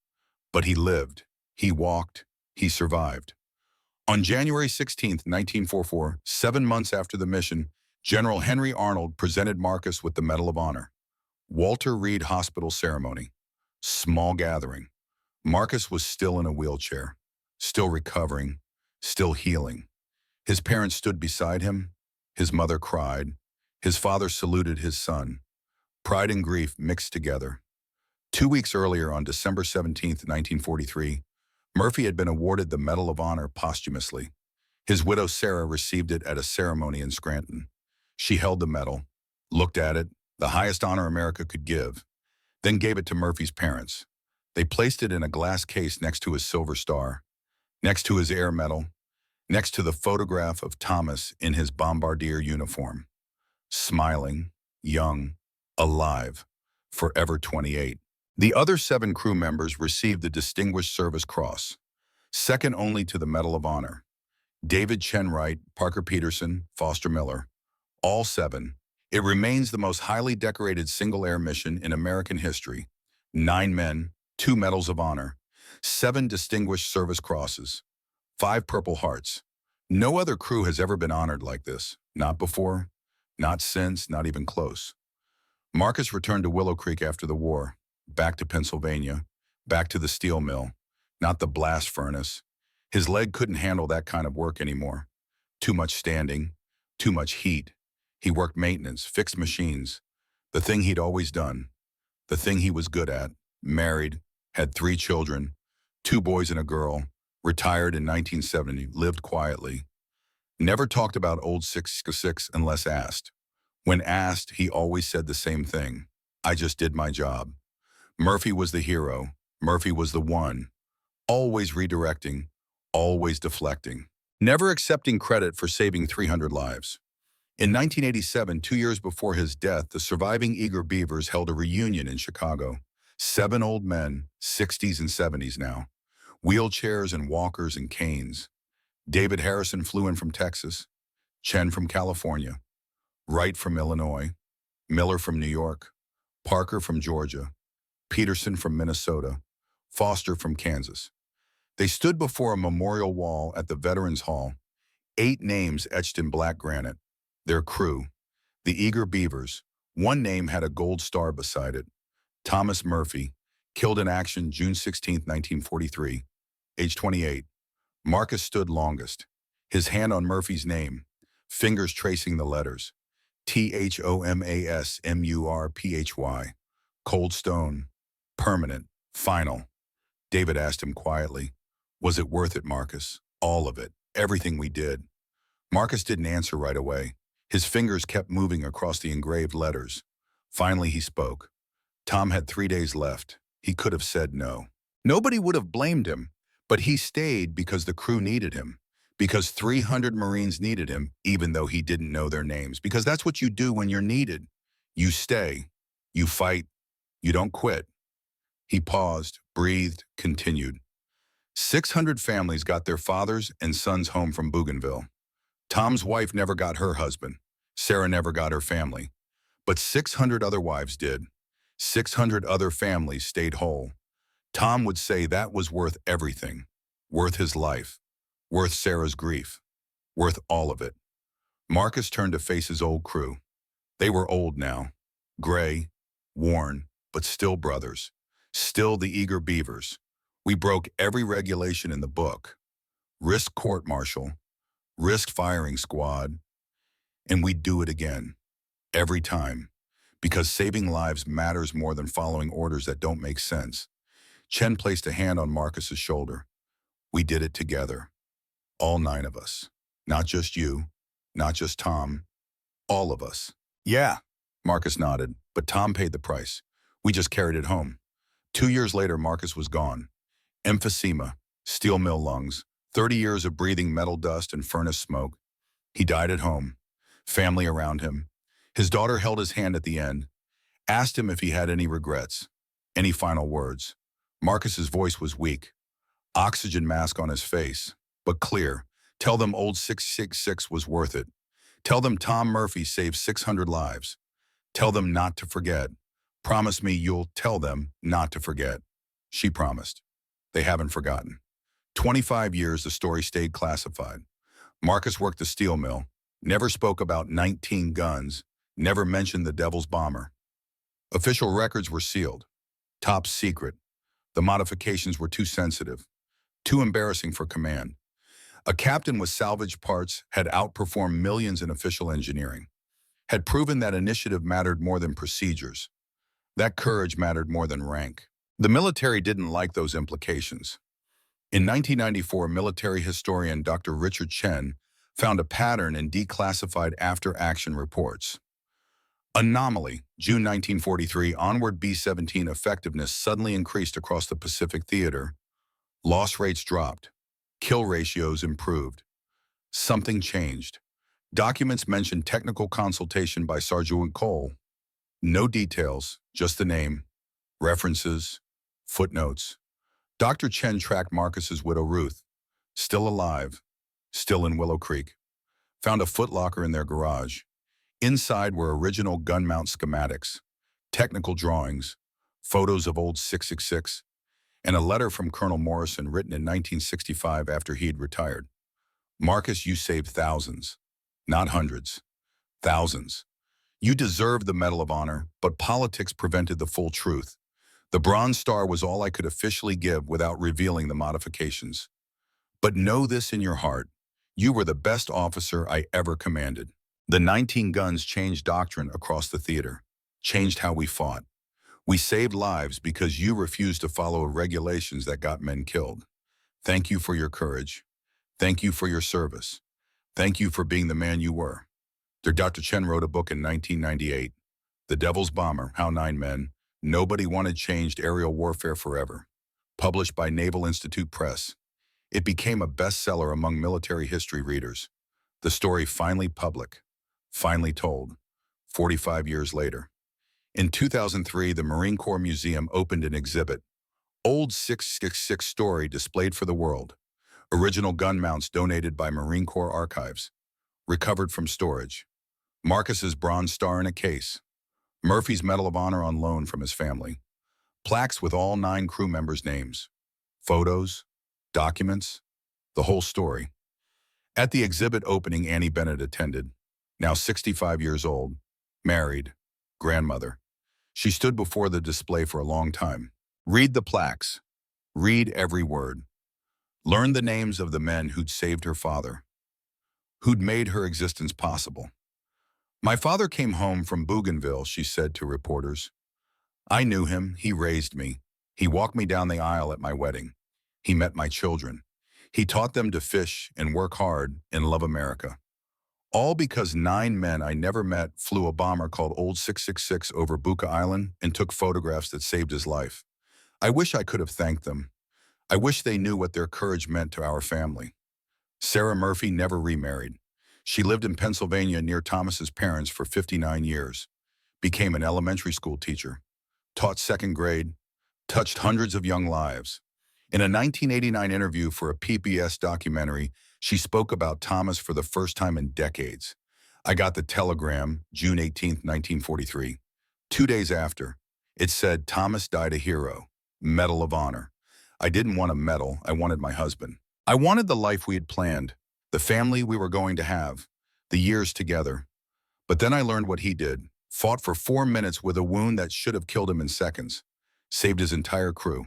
But he lived, he walked, he survived. On January 16, 1944, 7 months after the mission, General Henry Arnold presented Marcus with the Medal of Honor. Walter Reed Hospital ceremony. Small gathering. Marcus was still in a wheelchair, still recovering, still healing. His parents stood beside him. His mother cried. His father saluted his son. Pride and grief mixed together. 2 weeks earlier, on December 17, 1943, Murphy had been awarded the Medal of Honor posthumously. His widow Sarah received it at a ceremony in Scranton. She held the medal, looked at it, the highest honor America could give, then gave it to Murphy's parents. They placed it in a glass case next to his Silver Star, next to his Air Medal, next to the photograph of Thomas in his bombardier uniform, smiling, young, alive, forever 28. The other 7 crew members received the Distinguished Service Cross, second only to the Medal of Honor. David Chenwright, Parker Peterson, Foster Miller, all 7. It remains the most highly decorated single air mission in American history. 9 men, 2 Medals of Honor, 7 Distinguished Service Crosses, 5 Purple Hearts. No other crew has ever been honored like this. Not before, not since, not even close. Marcus returned to Willow Creek after the war, back to Pennsylvania, back to the steel mill, not the blast furnace. His leg couldn't handle that kind of work anymore. Too much standing, too much heat. He worked maintenance, fixed machines, the thing he'd always done, the thing he was good at, married, had 3 children, 2 boys and a girl, retired in 1970, lived quietly. Never talked about Old 666 unless asked. When asked, he always said the same thing: "I just did my job." Murphy was the hero. Murphy was the one. Always redirecting, always deflecting. Never accepting credit for saving 300 lives. In 1987, 2 years before his death, the surviving Eager Beavers held a reunion in Chicago. 7 old men, 60s and 70s now. Wheelchairs and walkers and canes. David Harrison flew in from Texas. Chen from California. Wright from Illinois. Miller from New York. Parker from Georgia. Peterson from Minnesota. Foster from Kansas. They stood before a memorial wall at the Veterans Hall. 8 names etched in black granite. Their crew, the Eager Beavers. One name had a gold star beside it. Thomas Murphy, killed in action June 16, 1943, age 28. Marcus stood longest, his hand on Murphy's name, fingers tracing the letters. THOMASMURPHY. Cold stone. Permanent. Final. David asked him quietly, "Was it worth it, Marcus? All of it. Everything we did." Marcus didn't answer right away. His fingers kept moving across the engraved letters. Finally, he spoke. Tom had 3 days left. He could have said no. Nobody would have blamed him, but he stayed because the crew needed him, because 300 Marines needed him, even though he didn't know their names, because that's what you do when you're needed. You stay, you fight, you don't quit. He paused, breathed, continued. 600 families got their fathers and sons home from Bougainville. Tom's wife never got her husband. Sarah never got her family. But 600 other wives did. 600 other families stayed whole. Tom would say that was worth everything. Worth his life. Worth Sarah's grief. Worth all of it. Marcus turned to face his old crew. They were old now. Gray, worn, but still brothers. Still the eager beavers. We broke every regulation in the book. Risked court-martial. Risked firing squad. And we'd do it again. Every time. Because saving lives matters more than following orders that don't make sense. Chen placed a hand on Marcus's shoulder. We did it together. All 9 of us. Not just you. Not just Tom. All of us. Yeah, Marcus nodded, but Tom paid the price. We just carried it home. 2 years later, Marcus was gone. Emphysema, steel mill lungs, 30 years of breathing metal dust and furnace smoke. He died at home. Family around him. His daughter held his hand at the end, asked him if he had any regrets, any final words. Marcus's voice was weak. Oxygen mask on his face, but clear. Tell them old 666 was worth it. Tell them Tom Murphy saved 600 lives. Tell them not to forget. Promise me you'll tell them not to forget. She promised. They haven't forgotten. 25 years the story stayed classified. Marcus worked the steel mill, never spoke about 19 guns, never mentioned the Devil's Bomber. Official records were sealed. Top secret. The modifications were too sensitive, too embarrassing for command. A captain with salvage parts had outperformed millions in official engineering, had proven that initiative mattered more than procedures, that courage mattered more than rank. The military didn't like those implications. In 1994, military historian Dr. Richard Chen found a pattern in declassified after-action reports. Anomaly, June 1943, onward B-17 effectiveness suddenly increased across the Pacific Theater. Loss rates dropped. Kill ratios improved. Something changed. Documents mentioned technical consultation by Sergeant Cole. No details, just the name, references, footnotes. Dr. Chen tracked Marcus's widow Ruth, still alive, still in Willow Creek. Found a footlocker in their garage. Inside were original gun mount schematics, technical drawings, photos of old 666, and a letter from Colonel Morrison written in 1965 after he'd retired. Marcus, you saved thousands, not hundreds, thousands. You deserved the Medal of Honor, but politics prevented the full truth. The Bronze Star was all I could officially give without revealing the modifications. But know this in your heart, you were the best officer I ever commanded. The 19 guns changed doctrine across the theater, changed how we fought. We saved lives because you refused to follow regulations that got men killed. Thank you for your courage. Thank you for your service. Thank you for being the man you were. Dr. Chen wrote a book in 1998, The Devil's Bomber, How 9 Men, Nobody Wanted Changed Aerial Warfare Forever, published by Naval Institute Press. It became a bestseller among military history readers. The story finally public, finally told, 45 years later. In 2003, the Marine Corps Museum opened an exhibit, Old 666 Story displayed for the world. Original gun mounts donated by Marine Corps Archives, recovered from storage. Marcus's Bronze Star in a case. Murphy's Medal of Honor on loan from his family. Plaques with all 9 crew members' names. Photos, documents, the whole story. At the exhibit opening, Annie Bennett attended, now 65 years old, married, grandmother. She stood before the display for a long time. Read the plaques. Read every word. Learn the names of the men who'd saved her father, who'd made her existence possible. My father came home from Bougainville, she said to reporters. I knew him. He raised me. He walked me down the aisle at my wedding. He met my children. He taught them to fish and work hard and love America. All because 9 men I never met flew a bomber called Old 666 over Buka Island and took photographs that saved his life. I wish I could have thanked them. I wish they knew what their courage meant to our family. Sarah Murphy never remarried. She lived in Pennsylvania near Thomas's parents for 59 years, became an elementary school teacher, taught second grade, touched hundreds of young lives. In a 1989 interview for a PBS documentary, she spoke about Thomas for the first time in decades. I got the telegram, June 18, 1943. 2 days after, it said, Thomas died a hero, Medal of Honor. I didn't want a medal, I wanted my husband. I wanted the life we had planned, the family we were going to have, the years together. But then I learned what he did, fought for 4 minutes with a wound that should have killed him in seconds, saved his entire crew.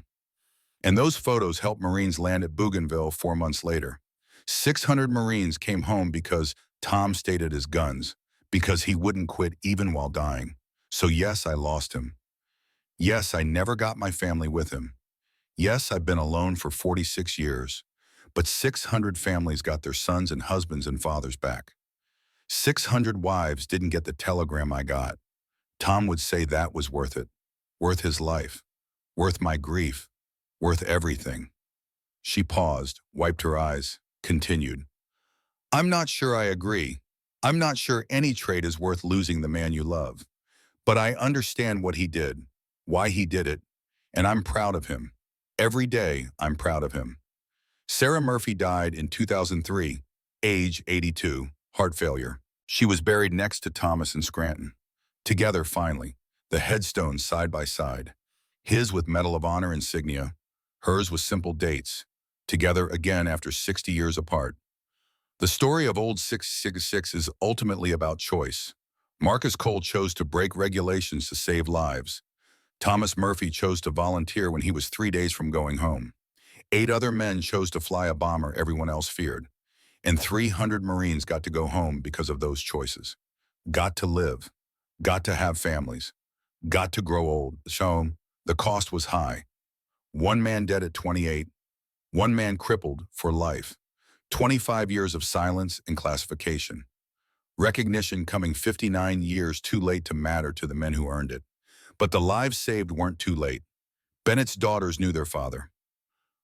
And those photos helped Marines land at Bougainville 4 months later. 600 Marines came home because Tom stayed at his guns, because he wouldn't quit even while dying. So yes, I lost him. Yes, I never got my family with him. Yes, I've been alone for 46 years. But 600 families got their sons and husbands and fathers back. 600 wives didn't get the telegram I got. Tom would say that was worth it, worth his life, worth my grief, worth everything. She paused, wiped her eyes, continued. I'm not sure I agree. I'm not sure any trade is worth losing the man you love. But I understand what he did, why he did it, and I'm proud of him. Every day, I'm proud of him. Sarah Murphy died in 2003, age 82, heart failure. She was buried next to Thomas in Scranton. Together, finally, the headstones side by side. His with Medal of Honor insignia, hers with simple dates. Together again after 60 years apart. The story of Old 666 is ultimately about choice. Marcus Cole chose to break regulations to save lives. Thomas Murphy chose to volunteer when he was 3 days from going home. 8 other men chose to fly a bomber everyone else feared. And 300 Marines got to go home because of those choices. Got to live. Got to have families. Got to grow old. So the cost was high. 1 man dead at 28. 1 man crippled for life. 25 years of silence and classification. Recognition coming 59 years too late to matter to the men who earned it. But the lives saved weren't too late. Bennett's daughters knew their father.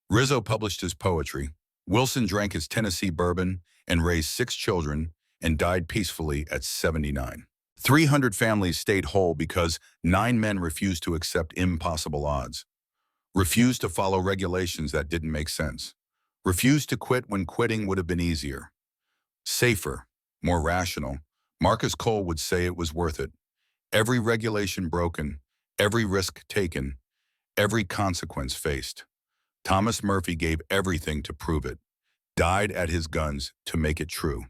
Rizzo published his poetry. Wilson drank his Tennessee bourbon and raised 6 children and died peacefully at 79. 300 families stayed whole because 9 men refused to accept impossible odds. Refused to follow regulations that didn't make sense. Refused to quit when quitting would have been easier. Safer, more rational. Marcus Cole would say it was worth it. Every regulation broken, every risk taken, every consequence faced. Thomas Murphy gave everything to prove it, died at his guns to make it true.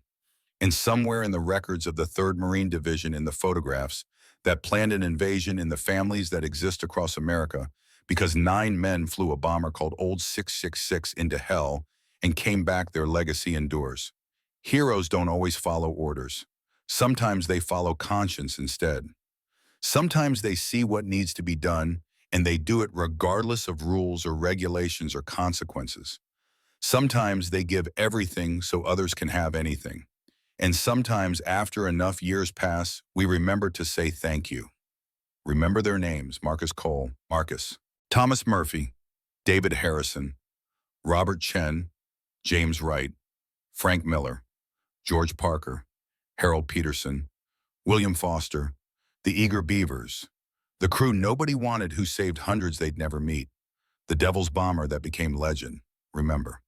And somewhere in the records of the 3rd Marine Division in the photographs that planned an invasion in the families that exist across America because 9 men flew a bomber called Old 666 into hell and came back, their legacy endures. Heroes don't always follow orders. Sometimes they follow conscience instead. Sometimes they see what needs to be done and they do it regardless of rules or regulations or consequences. Sometimes they give everything so others can have anything. And sometimes after enough years pass, we remember to say thank you. Remember their names: Marcus Cole, Marcus, Thomas Murphy, David Harrison, Robert Chen, James Wright, Frank Miller, George Parker, Harold Peterson, William Foster, the Eager Beavers, the crew nobody wanted who saved hundreds they'd never meet, the Devil's Bomber that became legend. Remember.